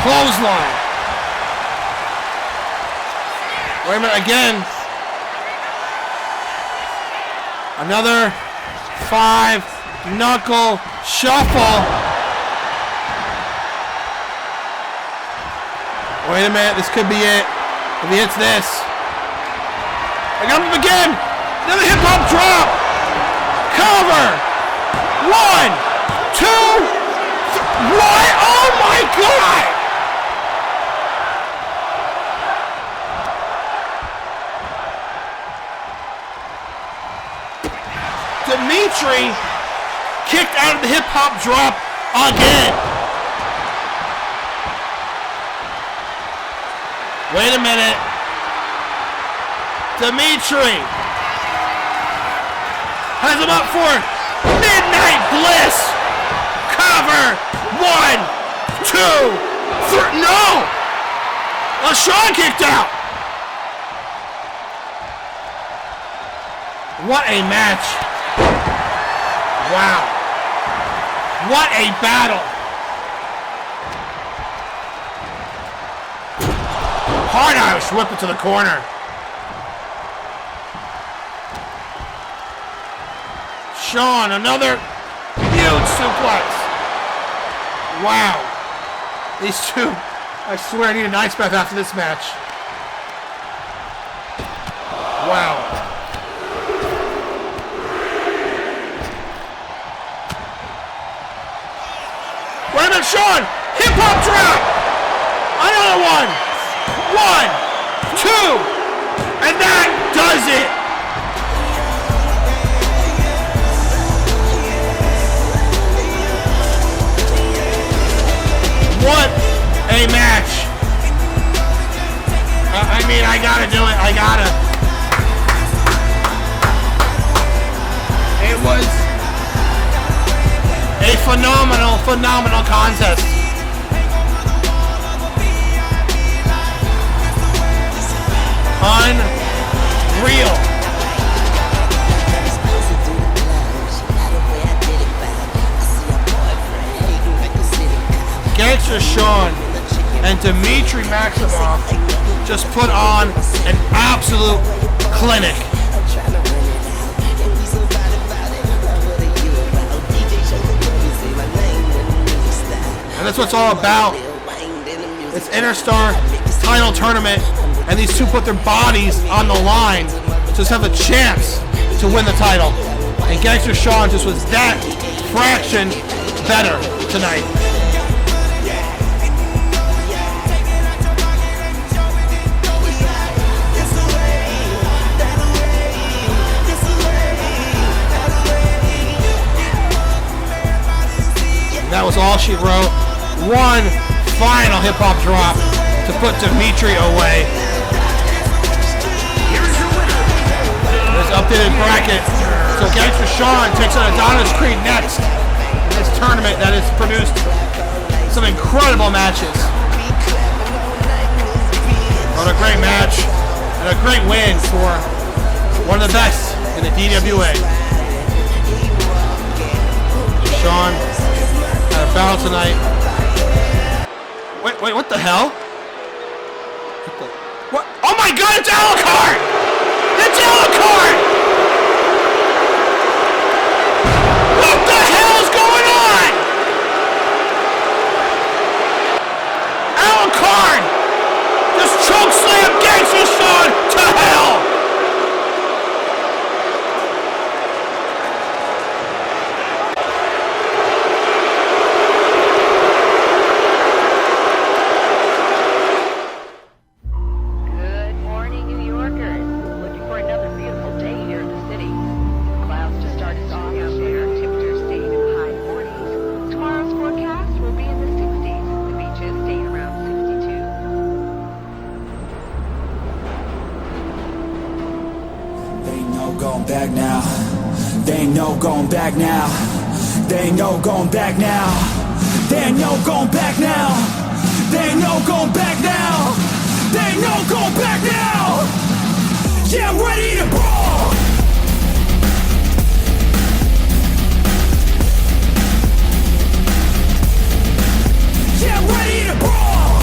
Clothesline. Wait a minute, again. Another 5-knuckle shuffle. Wait a minute, this could be it. If he hits this. I got him again. Another hip hop drop. Cover. 1, 2, 3. What? Oh my God. Demetri kicked out of the hip hop drop again. Wait a minute. Demetri has him up for Midnight Bliss. Cover. 1, 2, 3. No. Shaun kicked out. What a match. Wow. What a battle. Hard Irish whip it to the corner. Shaun, another huge suplex. Wow. These two, I swear I need an ice bath after this match. Wow. Wait a minute, Shaun! Hip hop drop! Another one! 1, 2, and that does it! What a match! I mean, I gotta do it. I gotta. It was a phenomenal contest. Unreal. Gangster Shaun and Demitri Maximoff just put on an absolute clinic. And that's what it's all about. It's Interstar title tournament, and these two put their bodies on the line to just have a chance to win the title. And Gangster Shaun just was that fraction better tonight. That was all she wrote. One final hip-hop drop to put Demetri away. This updated bracket. So Gangster Shaun takes on Adonis Creed next in this tournament that has produced some incredible matches. What a great match and a great win for one of the best in the DWA. Shaun had a battle tonight. Wait, what the hell? What? Oh my god, it's Alucard! It's Alucard! What the hell is going on? Alucard! Just chokeslam Gangster Shaun to hell! Going back now. They ain't no going back now. They ain't no going back now. They ain't no going back now. They ain't no going back now. Yeah, I'm ready to brawl. Yeah, I'm ready to brawl.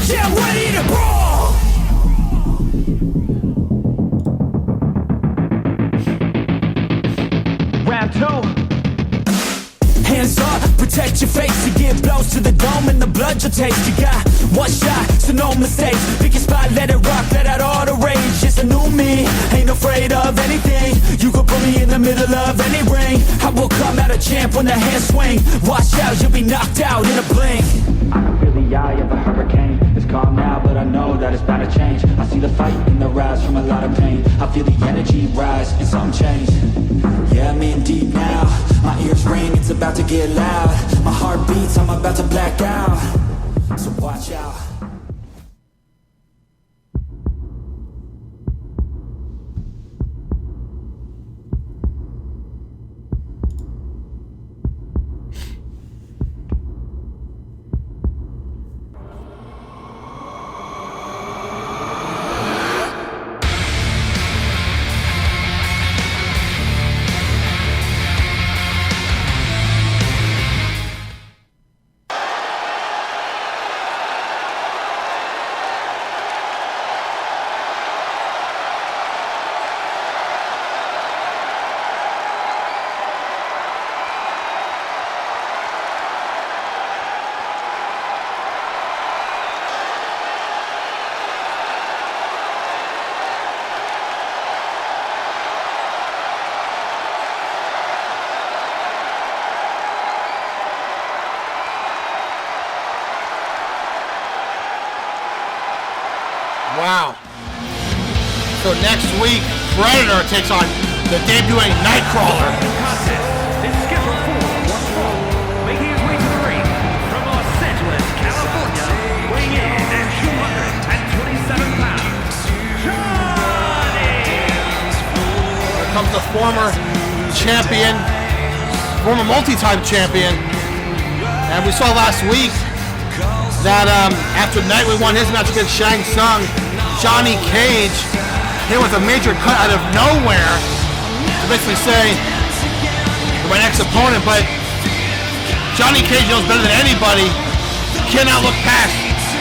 Yeah, I'm ready to brawl. Hands up, protect your face. You get blows to the dome and the blood you'll taste. You got one shot, so no mistakes. Pick your spot, let it rock, let out all the rage. It's a new me, ain't afraid of anything. You could put me in the middle of any ring. I will come out a champ when the hands swing. Watch out, you'll be knocked out in a blink. I can feel the eye of a hurricane. It's calm now, but I know that it's bound to change. I see the fight in the rise from a lot of pain. I feel the energy rise and something change. Yeah, I'm in deep now. My ears ring, it's about to get loud. My heart beats, I'm about to black out. So watch out. Wow. So next week, Predator takes on the debuting Nightcrawler. Contest is scheduled for one fall. Making his way to the ring from Los Angeles, California, weighing in at 227 pounds, Johnny! Here comes the former champion, former multi-time champion. And we saw last week that after Nightwing won his match against Shang Tsung, Johnny Cage hit with a major cut out of nowhere to basically say my next opponent, but Johnny Cage knows better than anybody. Cannot look past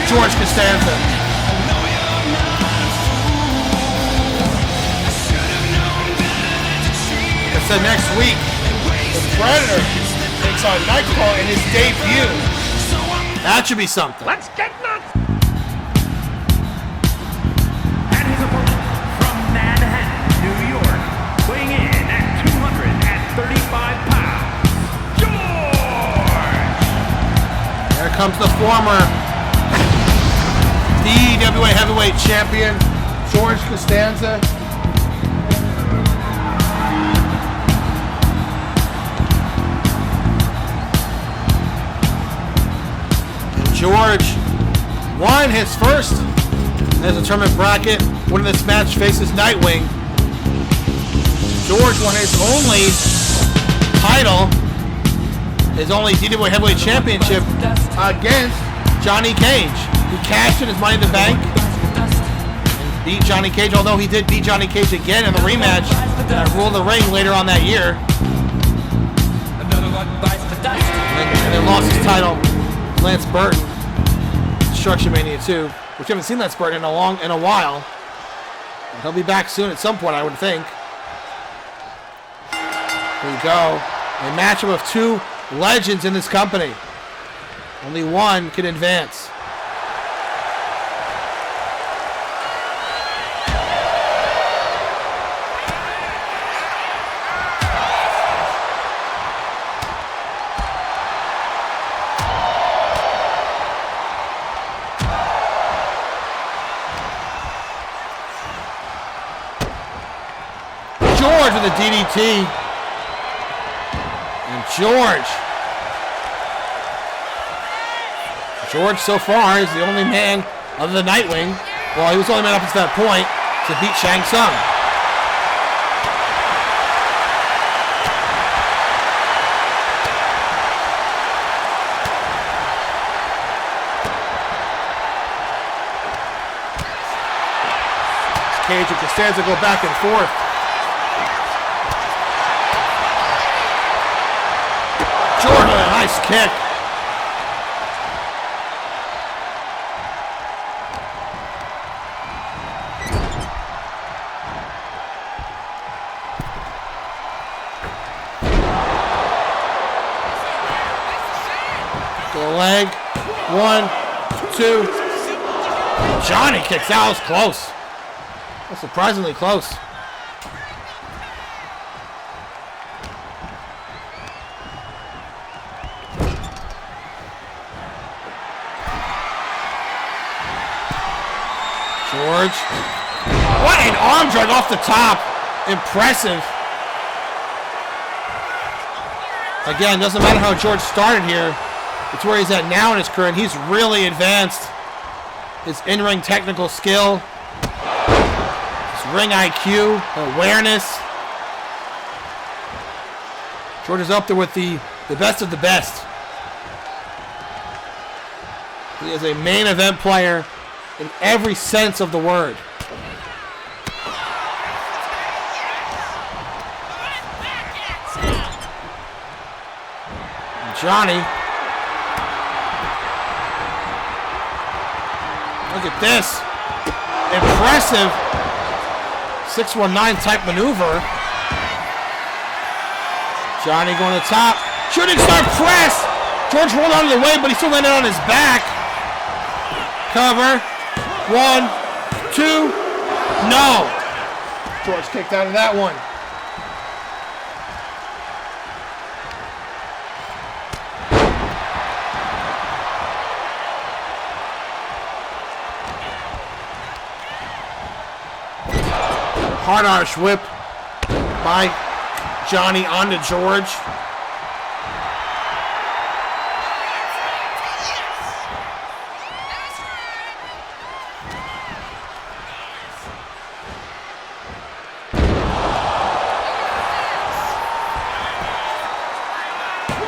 George Costanza. It's the next week. The Predator takes on Nightcrawler in his debut. That should be something. Let's get nuts! And his opponent from Manhattan, New York, weighing in at 235 pounds, George! There comes the former DWA Heavyweight Champion, George Costanza. George won his first as a tournament bracket. Winning this match faces Nightwing. George won his only title, his only DWA Heavyweight Championship against Johnny Cage. He cashed in his Money in the Bank and beat Johnny Cage, although he did beat Johnny Cage again in the rematch at Rule of the Ring later on that year. And then lost his title to Lance Burton. Destruction Mania 2, which we haven't seen Lance Burton in a while. He'll be back soon at some point, I would think. Here we go. A matchup of two legends in this company. Only one can advance. George with a DDT. And George so far is the only man other than Nightwing. Well, he was the only man up to that point to beat Shang Tsung. Cage and Costanza go back and forth. George with a nice kick. The leg. 1, 2. Johnny kicks. That was close. That's surprisingly close. George. What an arm drag off the top. Impressive. Again, doesn't matter how George started here. It's where he's at now in his career, and he's really advanced. His in-ring technical skill, his ring IQ, awareness. George is up there with the best of the best. He is a main event player in every sense of the word. And Johnny. Look at this. Impressive 619 type maneuver. Johnny going to the top. Shooting star press. George rolled out of the way, but he still landed on his back. Cover. 1, 2. No. George kicked out of that one. Hard Irish whip by Johnny onto George.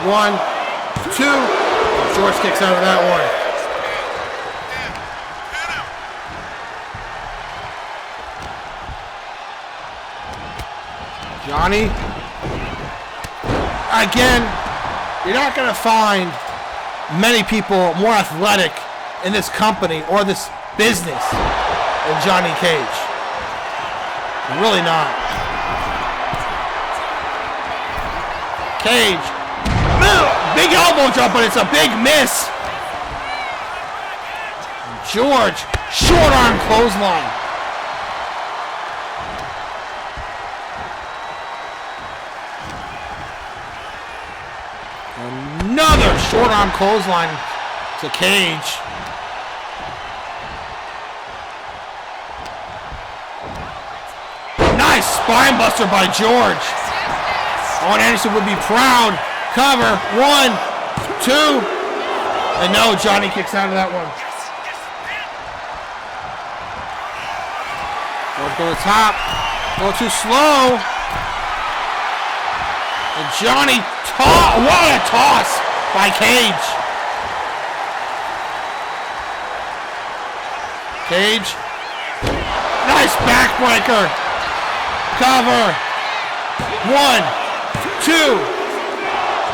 One, two. George kicks out of that one. Johnny, again, You're not going to find many people more athletic in this company or this business than Johnny Cage. Really not. Cage. Big elbow drop, but it's a big miss. George, short arm clothesline. Another short arm clothesline to Cage. Nice spine buster by George. Owen Anderson would be proud. Cover, 1, 2, and no, Johnny kicks out of that one. George go to the top, go too slow. And Johnny, what a toss by Cage. Cage, nice backbreaker. Cover, 1, 2,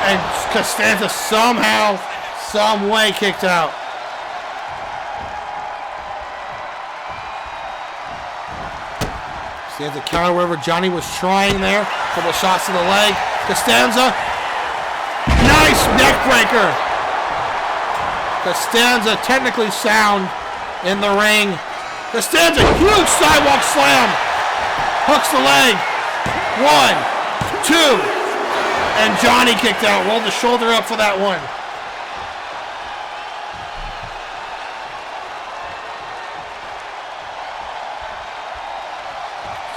and Costanza somehow, some way kicked out. Costanza counter wherever Johnny was trying there. Couple shots to the leg. Costanza, nice neck breaker. Costanza technically sound in the ring. Costanza, huge sidewalk slam. Hooks the leg. 1, 2. And Johnny kicked out. Rolled the shoulder up for that one.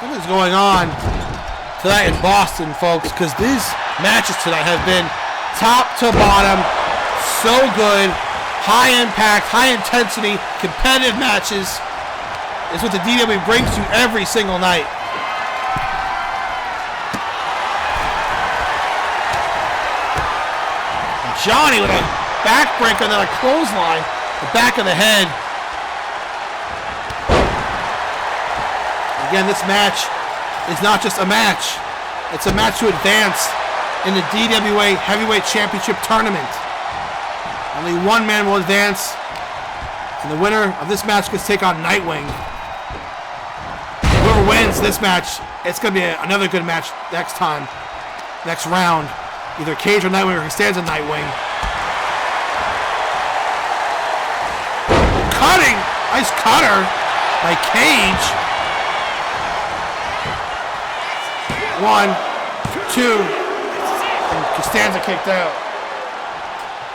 Something's going on tonight in Boston, folks, because these matches tonight have been top to bottom, so good, high impact, high intensity, competitive matches. Is what the DWA brings you every single night. Johnny with a backbreaker and then a clothesline, the back of the head. Again, this match is not just a match. It's a match to advance in the DWA Heavyweight Championship tournament. Only one man will advance, and the winner of this match gets to take on Nightwing. Whoever wins this match, it's going to be another good match next time, next round. Either Cage or Nightwing, or Costanza Nightwing. Cutting! Nice cutter by Cage. 1, 2. And Costanza kicked out.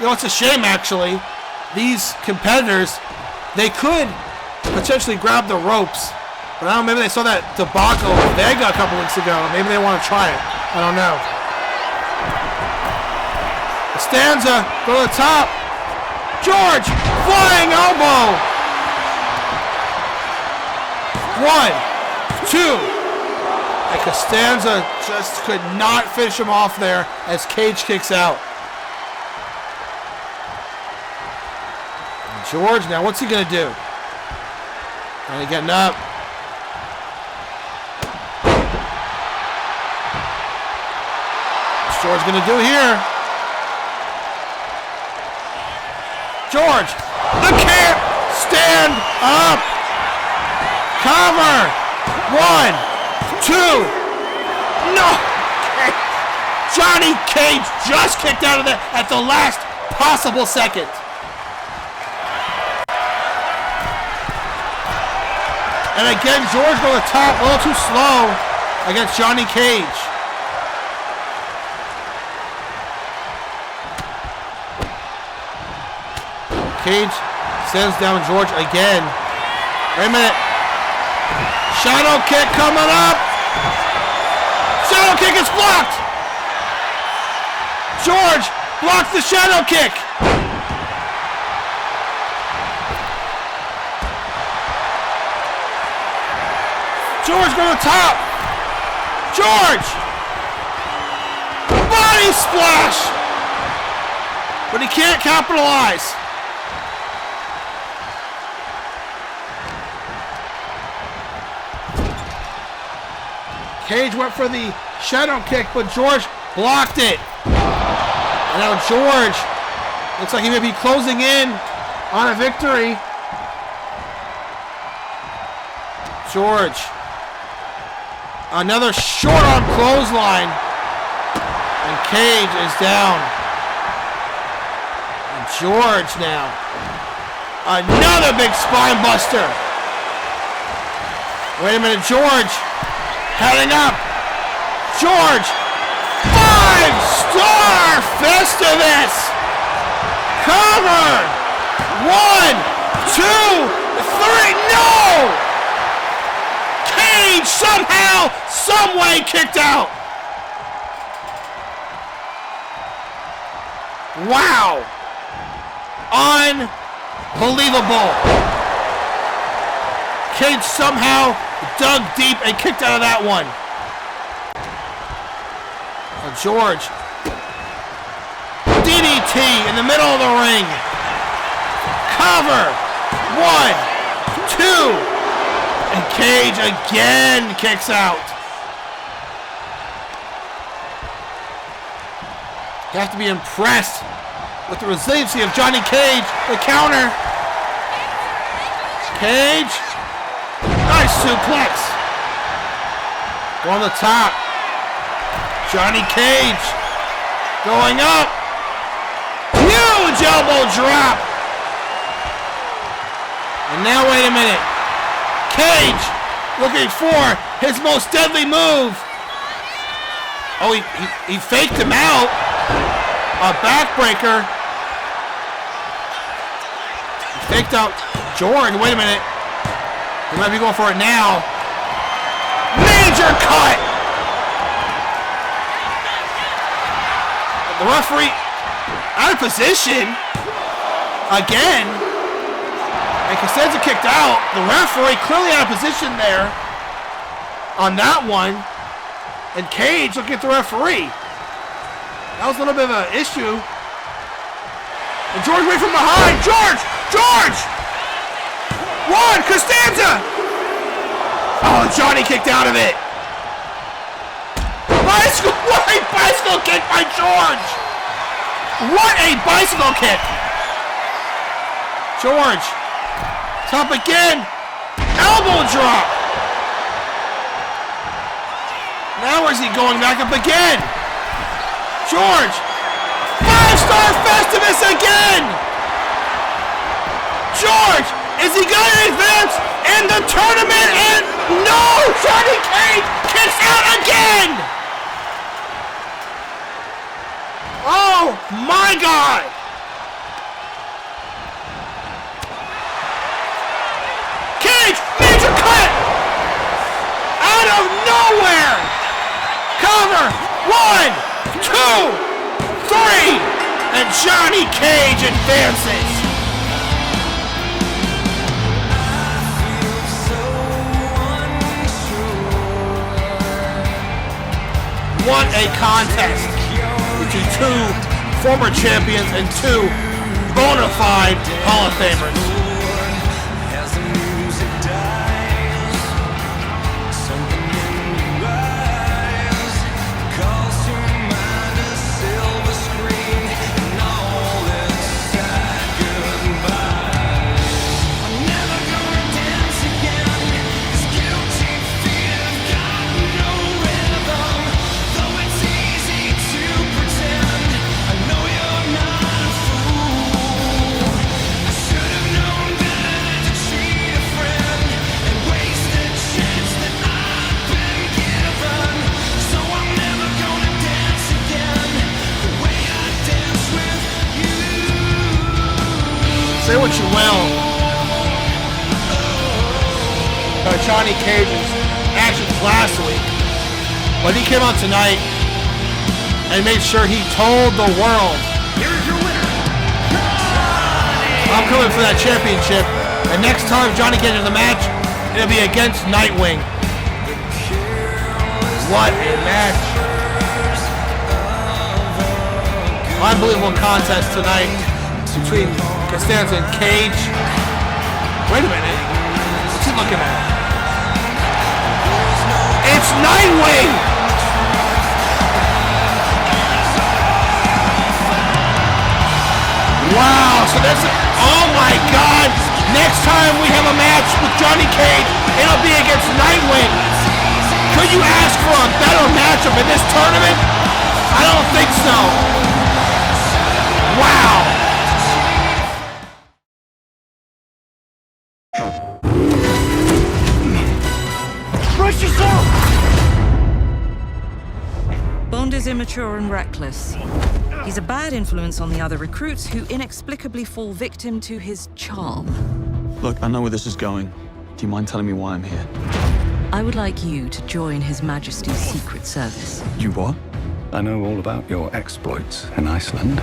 You know, it's a shame, actually. These competitors, they could potentially grab the ropes. But I don't know, maybe they saw that debacle with Vega a couple weeks ago. Maybe they want to try it. I don't know. Costanza, go to the top. George, flying elbow. 1, 2. And Costanza just could not finish him off there as Cage kicks out. And George, now what's he going to do? Finally getting up. What's George going to do here? George, the can't stand up. Cover. 1, 2. No. Johnny Cage just kicked out of there at the last possible second. And again, George go to the top, a little too slow against Johnny Cage. Cage sends down George again. Wait a minute. Shadow kick coming up. Shadow kick is blocked. George blocked the shadow kick. George go to the top. George. Body splash. But he can't capitalize. Cage went for the shadow kick, but George blocked it. And now George looks like he may be closing in on a victory. George. Another short arm clothesline. And Cage is down. And George now. Another big spine buster. Wait a minute, George. Heading up. George. 5-star Festivus. Cover. 1, 2, 3. No! Cage somehow, someway kicked out. Wow. Unbelievable. Cage somehow dug deep and kicked out of that one. George. DDT in the middle of the ring. Cover. 1, 2. And Cage again kicks out. You have to be impressed with the resiliency of Johnny Cage. The counter. Cage. Nice suplex. Go on the top. Johnny Cage. Going up. Huge elbow drop. And now wait a minute. Cage looking for his most deadly move. Oh, he faked him out. A backbreaker. He faked out George. Wait a minute. He might be going for it now. Major cut. The referee out of position again. And Costanza kicked out. The referee clearly out of position there on that one. And Cage looking at the referee. That was a little bit of an issue. And George way from behind. George! George! 1, Costanza! Oh, Johnny kicked out of it. Bicycle! What a bicycle kick by George! What a bicycle kick! George. Top again. Elbow drop. Now where's he going back up again? George. 5-star Festivus again. George. Is he going to advance in the tournament? And no! Johnny Cage kicks out again. Oh my God. Major cut! Out of nowhere! Cover! 1, 2, 3! And Johnny Cage advances! What a contest between two former champions and two bona fide Hall of Famers. Say what you will about Johnny Cage's actions last week, but he came out tonight and made sure he told the world, Here's your winner, I'm coming for that championship, and next time Johnny Cage in the match, it'll be against Nightwing. What a match. Unbelievable contest tonight between Costanza and Cage. Wait a minute. What's he looking at? It's Nightwing! wants to... Oh my God! Next time we have a match with Johnny Cage, it'll be against Nightwing. Could you ask for a better matchup in this tournament? I don't think so. Wow. Brace yourself! Bond is immature and reckless. He's a bad influence on the other recruits who inexplicably fall victim to his charm. Look, I know where this is going. Do you mind telling me why I'm here? I would like you to join His Majesty's Secret Service. You what? I know all about your exploits in Iceland.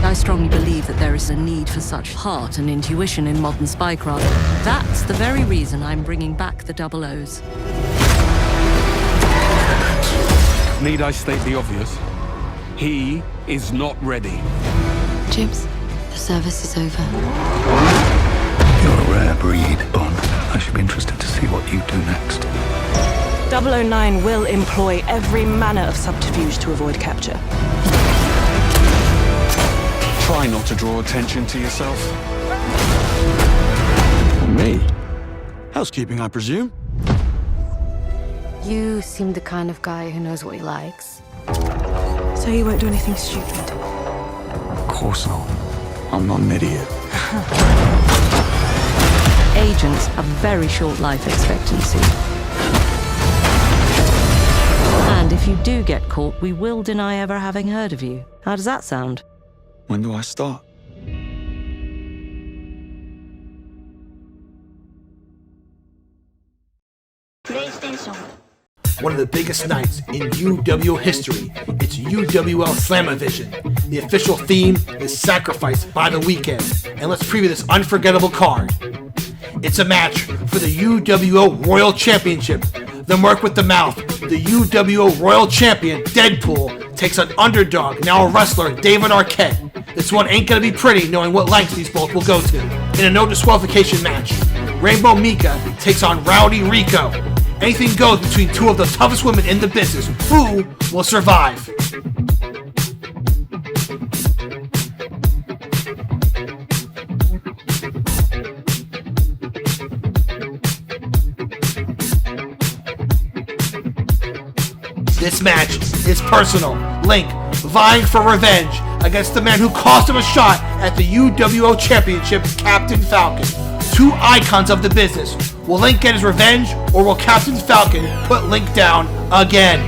I strongly believe that there is a need for such heart and intuition in modern spycraft. That's the very reason I'm bringing back the Double O's. Need I state the obvious? He is not ready. James, the service is over. You're a rare breed, Bond. I should be interested to see what you do next. 009 will employ every manner of subterfuge to avoid capture. Try not to draw attention to yourself. Me? Housekeeping, I presume? You seem the kind of guy who knows what he likes. So you won't do anything stupid? Of course not. I'm not an idiot. Agents have very short life expectancy. And if you do get caught, we will deny ever having heard of you. How does that sound? When do I start? One of the biggest nights in UWO history. It's UWL Slamavision. The official theme is Sacrifice by the Weekend. And let's preview this unforgettable card. It's a match for the UWO Royal Championship. The Merc with the Mouth, the UWO Royal Champion, Deadpool, takes on underdog, now a wrestler, David Arquette. This one ain't gonna be pretty knowing what lengths these both will go to. In a no disqualification match, Rainbow Mika takes on Rowdy Rico. Anything goes between two of the toughest women in the business. Who will survive? This match is personal. Link vying for revenge against the man who cost him a shot at the UWO Championship, Captain Falcon. Two icons of the business. Will Link get his revenge, or will Captain Falcon put Link down again?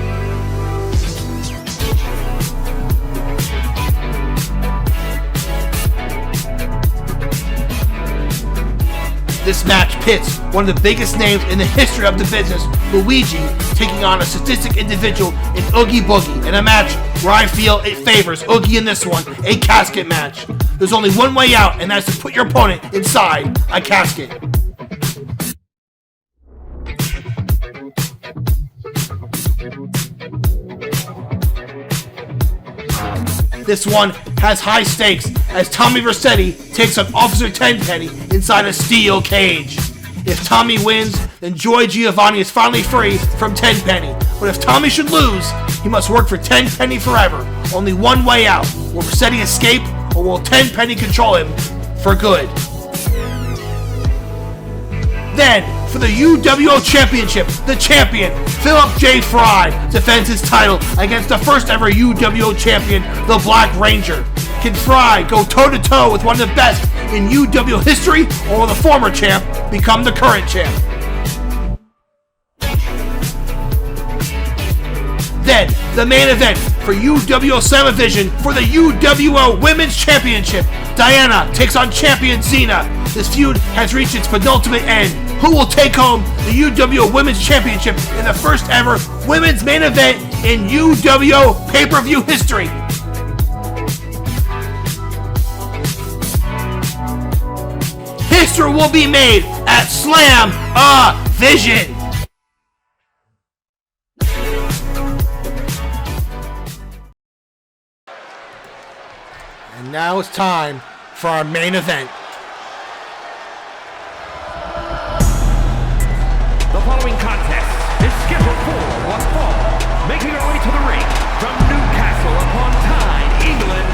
This match pits one of the biggest names in the history of the business, Luigi, taking on a sadistic individual in Oogie Boogie, in a match where I feel it favors Oogie in this one, a casket match. There's only one way out, and that's to put your opponent inside a casket. This one has high stakes as Tommy Vercetti takes on Officer Tenpenny inside a steel cage. If Tommy wins, then Joy Giovanni is finally free from Tenpenny. But if Tommy should lose, he must work for Tenpenny forever. Only one way out. Will Vercetti escape, or will Tenpenny control him for good? Then, for the UWO Championship, the champion, Philip J. Fry, defends his title against the first ever UWO champion, the Black Ranger. Can Fry go toe-to-toe with one of the best in UWO history, or will the former champ become the current champ? Then, the main event for UWO Slamavision for the UWO Women's Championship. Diana takes on champion Xena. This feud has reached its penultimate end. Who will take home the UWO Women's Championship in the first ever women's main event in UWO pay-per-view history? History will be made at Slamavision. And now it's time for our main event. The following contest is scheduled for one fall. Making her way to the ring from Newcastle upon Tyne, England,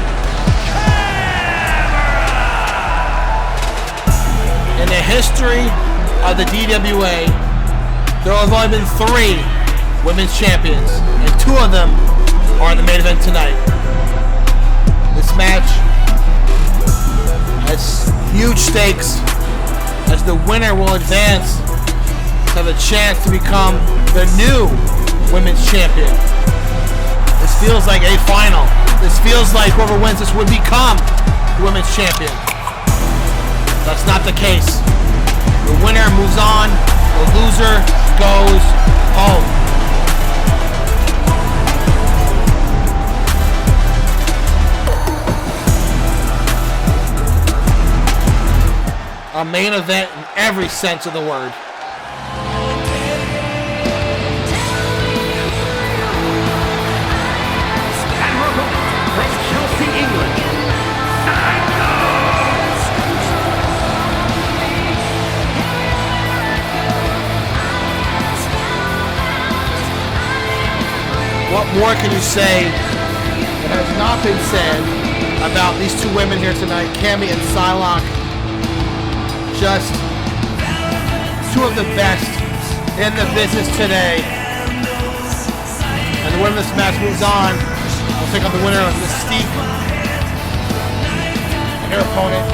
Camera! history of the DWA, there have only been 3 women's champions, and 2 of them are in the main event tonight. This match has huge stakes, as the winner will advance to have a chance to become the new women's champion. This feels like a final. This feels like whoever wins this would become the women's champion. That's not the case. The winner moves on, the loser goes home. A main event in every sense of the word. From Chelsea, England, what more can you say that has not been said about these 2 women here tonight, Cammy and Psylocke? Just 2 of the best in the business today. And the winner of this match moves on. We'll take on the winner of Mystique and her opponent.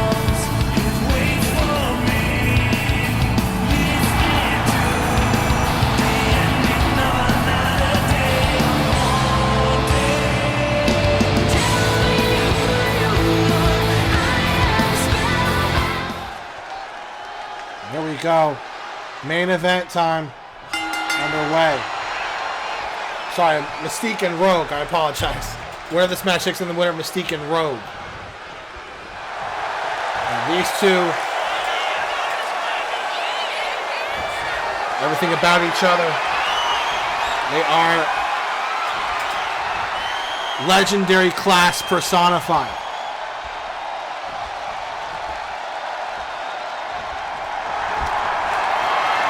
Here we go. Main event time underway. Sorry, Mystique and Rogue. I apologize. Winner of this match takes on the winner of Mystique and Rogue. And these 2, everything about each other. They are legendary class personified.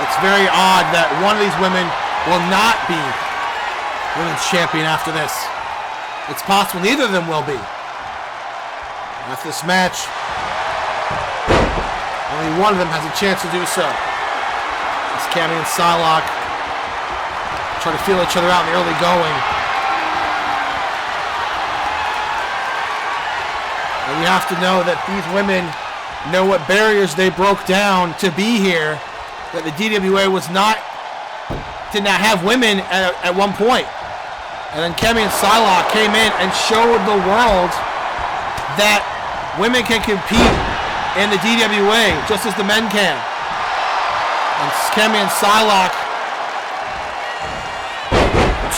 It's very odd that one of these women will not be women's champion after this. It's possible neither of them will be. After this match, only one of them has a chance to do so. It's Cammy and Psylocke trying to feel each other out in the early going. And you have to know that these women know what barriers they broke down to be here. That the DWA did not have women at one point. And then Cammy and Psylocke came in and showed the world that women can compete in the DWA just as the men can. And Cammy and Psylocke,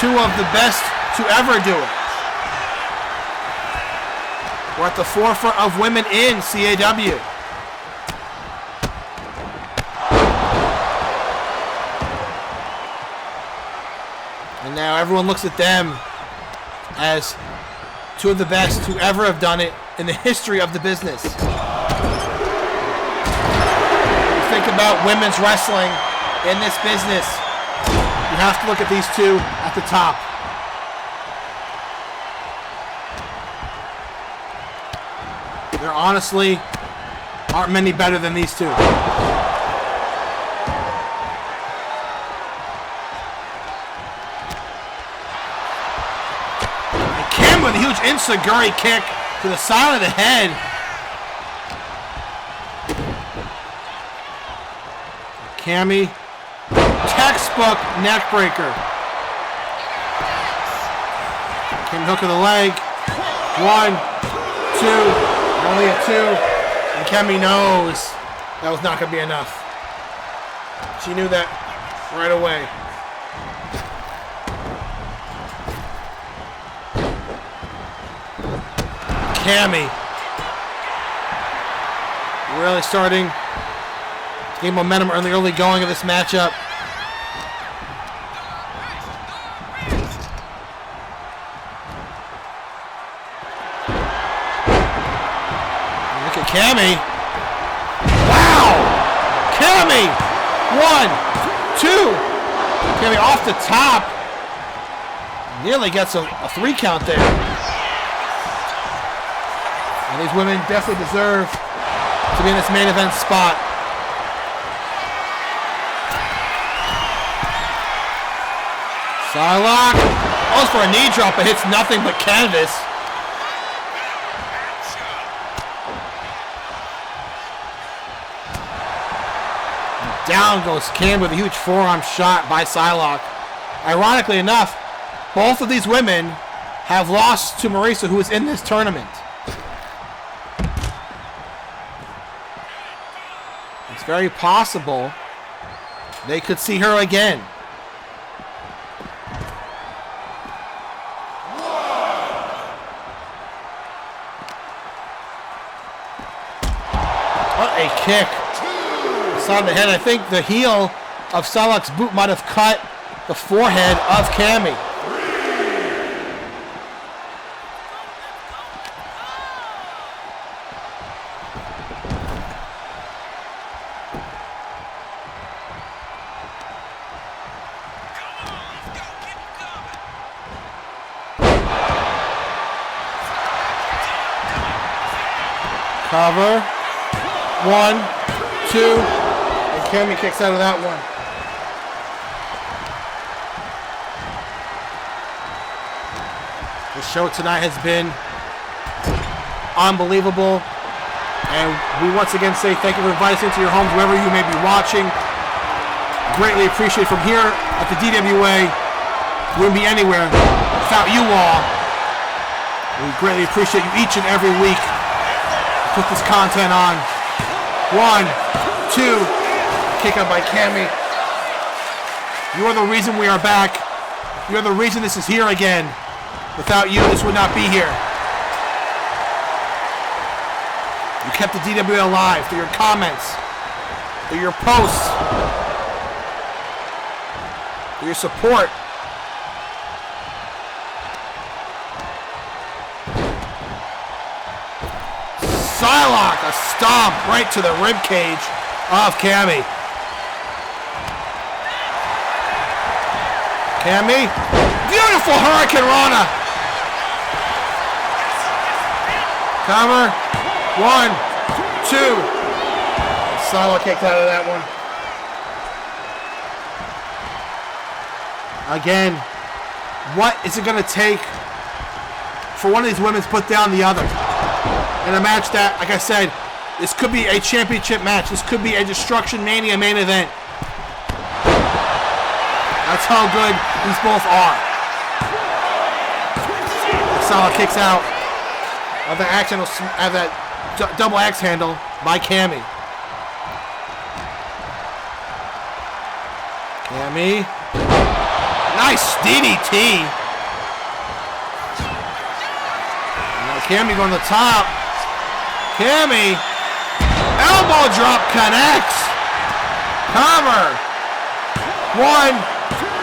2 of the best to ever do it. We're at the forefront of women in CAW. And now everyone looks at them as 2 of the best to ever have done it in the history of the business. When you think about women's wrestling in this business, you have to look at these 2 at the top. There honestly aren't many better than these 2. With a huge enziguri kick to the side of the head. Cammy, textbook neck breaker. Cammy hook of the leg. 1, 2, only a 2. And Cammy knows that was not going to be enough. She knew that right away. Cammy really starting to gain momentum in the early going of this matchup. Look at Cammy. Wow! Cammy! 1, 2. Cammy off the top. Nearly gets a 3 count there. And these women definitely deserve to be in this main event spot. Psylocke goes for a knee drop, but hits nothing but canvas. Down goes Cam with a huge forearm shot by Psylocke. Ironically enough, both of these women have lost to Marisa, who is in this tournament. It's very possible they could see her again. What a kick. Inside the head. I think the heel of Psylocke's boot might have cut the forehead of Cammy. Cover. 1, 2. And Cammy kicks out of that one. The show tonight has been unbelievable. And we once again say thank you for inviting us into your homes, wherever you may be watching. Greatly appreciate from here at the DWA. Wouldn't be anywhere without you all. We greatly appreciate you each and every week. Put this content on. 1, 2. Kick out by Cammy. You are the reason we are back. You are the reason this is here again. Without you, this would not be here. You kept the DWA alive through your comments, through your posts, through your support. Psylocke, a stomp right to the rib cage of Cammy. Cammy, beautiful Hurricane Rana. Cover, 1, 2. Psylocke kicked out of that one. Again, what is it going to take for one of these women to put down the other? In a match that, like I said, this could be a championship match. This could be a Destruction Mania main event. That's how good these both are. Psylocke kicks out of the axe handle, of that double axe handle by Cammy. Cammy, nice DDT. Now Cammy going to the top. Cammy, elbow drop connects. Cover. 1,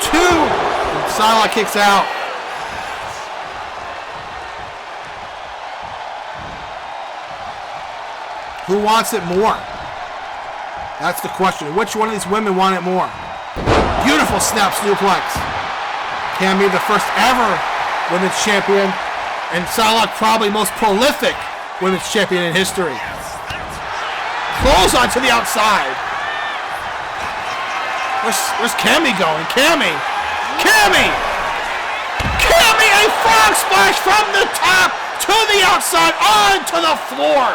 2. And Psylocke kicks out. Who wants it more? That's the question. Which one of these women want it more? Beautiful snap suplex. Cammy, the first ever women's champion, and Psylocke probably most prolific women's champion in history. Close on to the outside. Where's Cammy going? Cammy! Cammy! Cammy, a frog splash from the top to the outside onto the floor.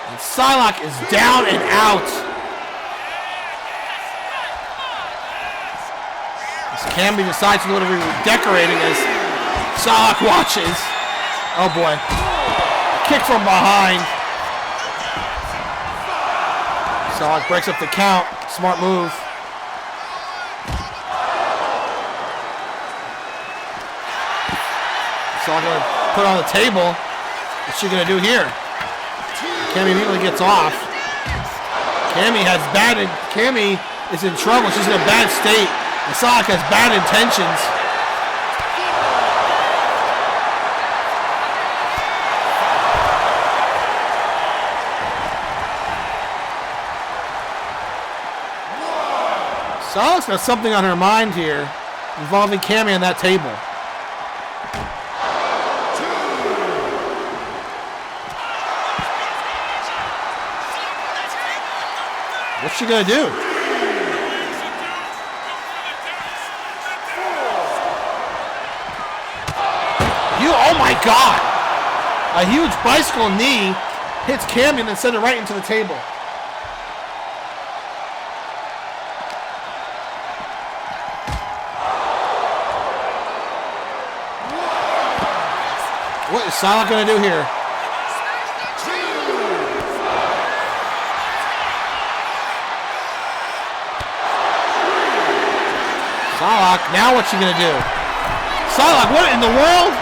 And Psylocke is down and out. As Cammy decides to do a little redecorating as Psylocke watches. Oh boy. Kick from behind. Psylocke breaks up the count. Smart move. Psylocke gonna put on the table. What's she gonna do here? Cammy immediately gets off. Cammy is in trouble. She's in a bad state. And Psylocke has bad intentions. Psylocke's got something on her mind here involving Cammy on that table. What's she gonna do? my God! A huge bicycle knee hits Cammy and then sends it right into the table. What is Psylocke gonna do here? Psylocke, now what's she gonna do? Psylocke, what in the world?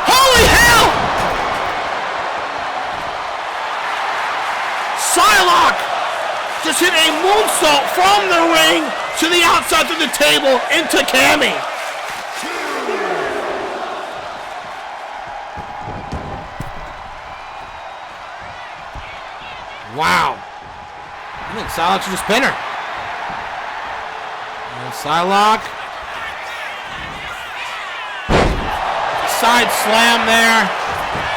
Holy hell! Psylocke just hit a moonsault from the ring to the outside of the table into Cammy. Wow. I think Psylocke should just pin her. And Psylocke. Side slam there.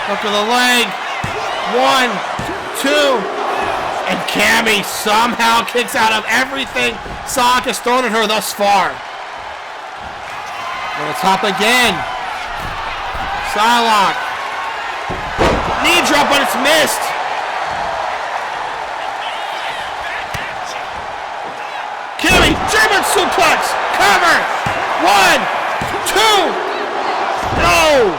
Hook of the leg. 1, 2. And Cammy somehow kicks out of everything Psylocke has thrown at her thus far. On the top again. Psylocke. Knee drop, but it's missed. Cammy, German suplex, cover, 1, 2, no!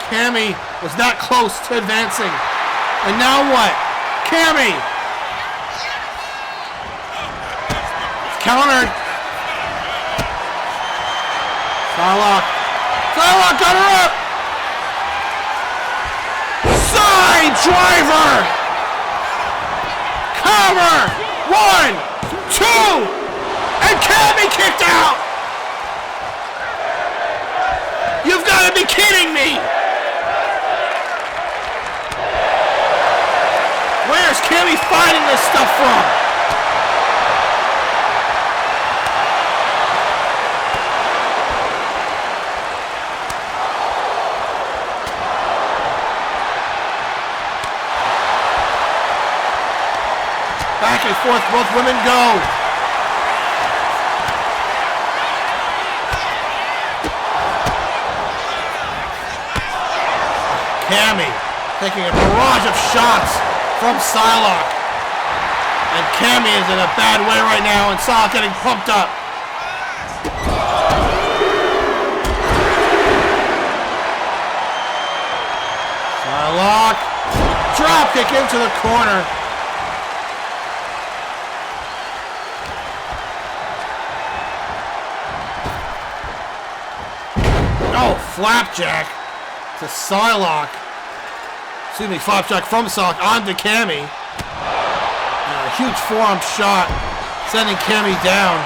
Cammy was not close to advancing. And now what? Cammy! Countered. Psylocke. Psylocke got her up! Side driver! Cover! 1, 2, and Cammy kicked out! You've got to be kidding me! Where's Cammy finding this stuff from? Back and forth, both women go. Cammy taking a barrage of shots from Psylocke. And Cammy is in a bad way right now, and Psylocke getting pumped up. Psylocke, drop kick into the corner. Oh, flapjack to Psylocke. Excuse me, flapjack from Psylocke onto Cammy. And a huge forearm shot, sending Cammy down.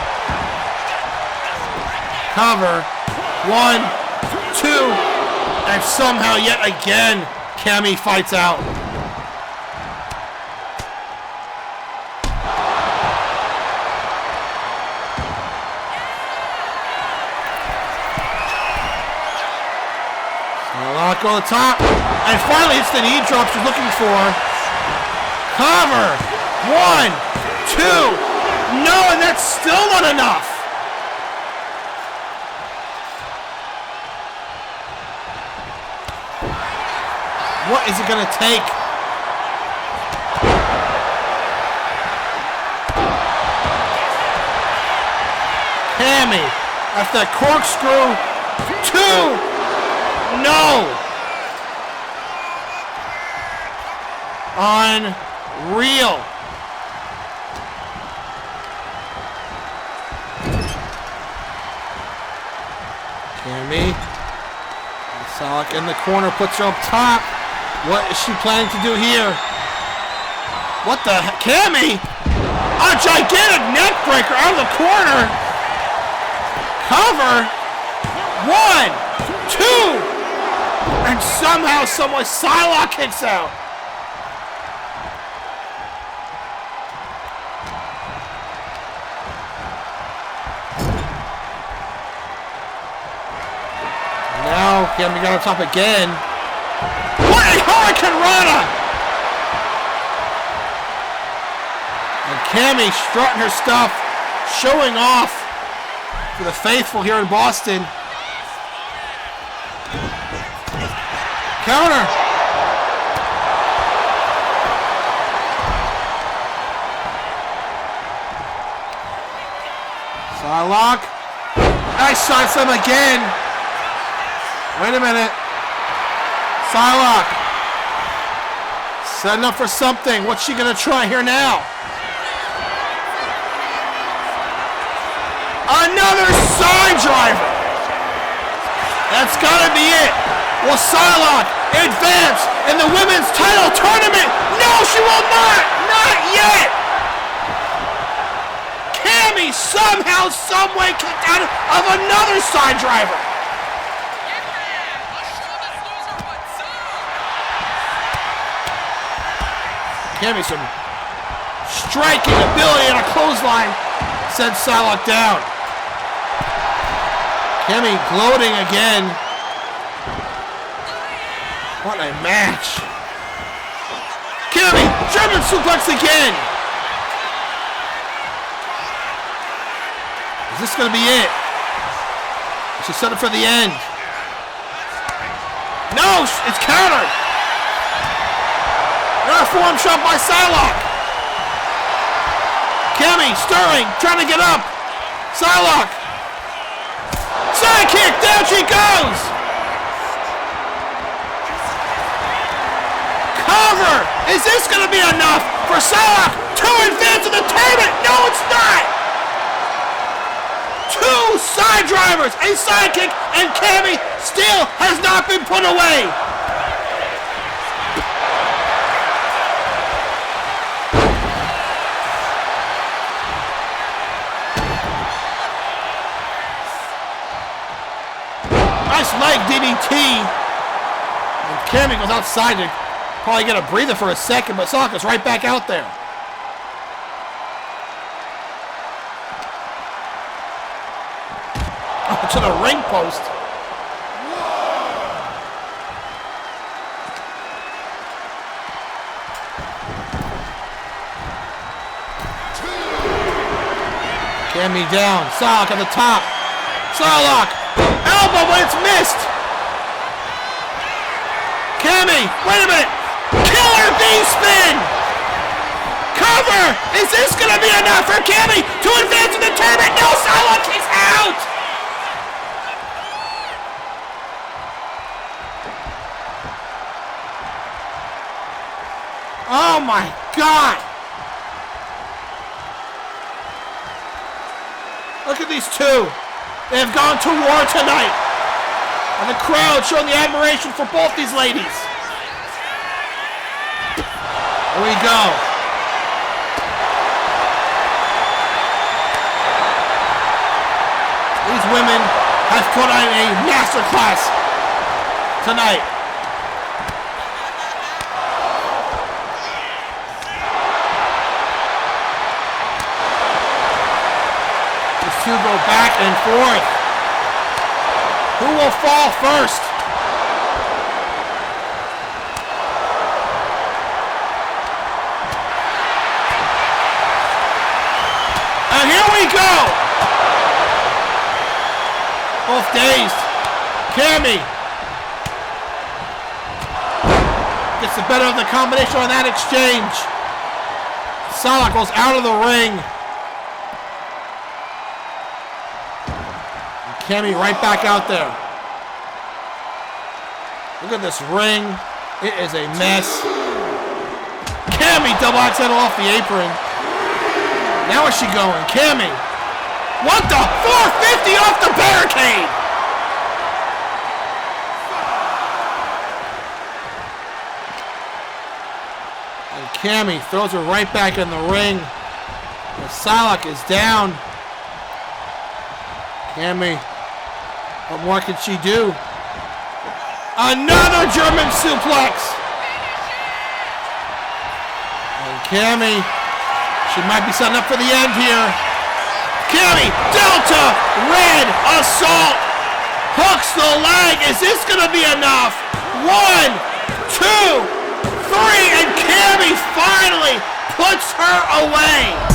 Cover. 1, 2, and somehow yet again, Cammy fights out. Psylocke on the top, and finally hits the knee drop she's looking for. Cover. 1, 2. No, and that's still not enough. What is it going to take? Cammy, after that corkscrew. 2. No! Unreal. Cammy. Psylocke in the corner, puts her up top. What is she planning to do here? What the heck? Cammy! A gigantic neck breaker out of the corner. Cover. 1, 2. And somehow, someway, Psylocke kicks out. Now, Cammy got on top again. What a Hurricane Rana! And Cammy strutting her stuff, showing off to the faithful here in Boston. Counter. Psylocke. Nice shot, some again. Wait a minute. Psylocke. Setting up for something. What's she gonna try here now? Another side driver. That's gotta be it. Will Psylocke advance in the women's title tournament? No, she will not. Not yet. Cammy somehow, someway kicked out of another side driver. Cammy some striking ability and a clothesline sends Psylocke down. Cammy gloating again. What a match. Cammy, German suplex again. Is this going to be it? She set it for the end. No, it's countered. Another forearm shot by Psylocke. Cammy stirring, trying to get up. Psylocke. Side kick, down she goes. Cover. Is this going to be enough for Psylocke to advance in the tournament? No, it's not. Two side drivers, a side kick, and Cammy still has not been put away. Nice leg DDT. And Cammy goes outside to probably get a breather for a second, but Psylocke is right back out there. Oh, to the ring post. Cammy down. Psylocke at the top. Psylocke. Elbow, but it's missed. Cammy, wait a minute. Killer B-spin. Cover. Is this going to be enough for Cammy to advance in the tournament? No, Psylocke is out. Oh my God. Look at these two. They have gone to war tonight. And the crowd showing the admiration for both these ladies. Here we go. These women have put on a masterclass tonight. Two go back and forth. Who will fall first? And here we go. Both dazed. Cammy gets the better of the combination on that exchange. Psylocke goes out of the ring. Cammy right back out there. Look at this ring. It is a mess. Cammy double axe head off the apron. Now where's she going? Cammy. What the? 450 off the barricade. And Cammy throws her right back in the ring. And Psylocke is down. Cammy. What more can she do? Another German suplex. And Cammy, she might be setting up for the end here. Cammy, Delta, Red, Assault, hooks the leg. Is this gonna be enough? 1, 2, 3, and Cammy finally puts her away.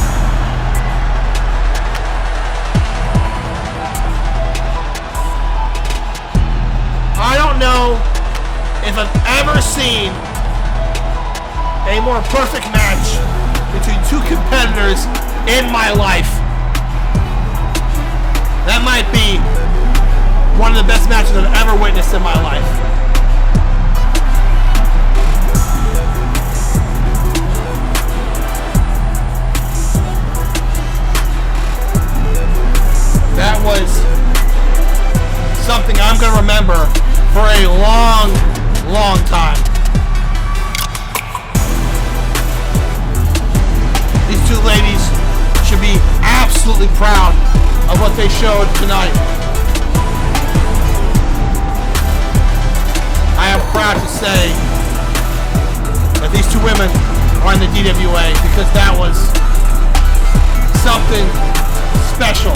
I don't know if an seen a more perfect match between two competitors in my life. That might be one of the best matches I've ever witnessed in my life. That was something I'm going to remember for a long, long time. These two ladies should be absolutely proud of what they showed tonight. I am proud to say that these two women are in the DWA because that was something special.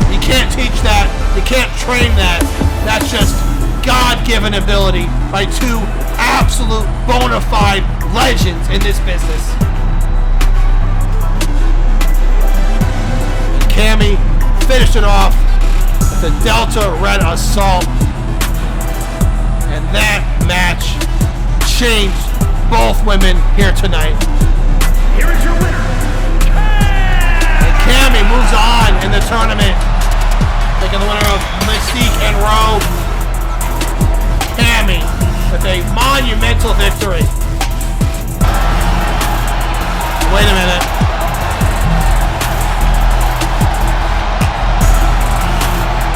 You can't teach that. You can't train that. That's just God-given ability by two absolute bona fide legends in this business. And Cammy finished it off with the Delta Red Assault. And that match changed both women here tonight. Here is your winner, And Cammy moves on in the tournament, taking the winner of Mystique and Rogue. Cammy with a monumental victory. Wait a minute.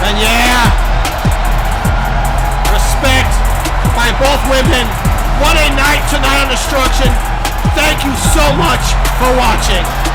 And yeah, respect by both women. What a night tonight on Destruction. Thank you so much for watching.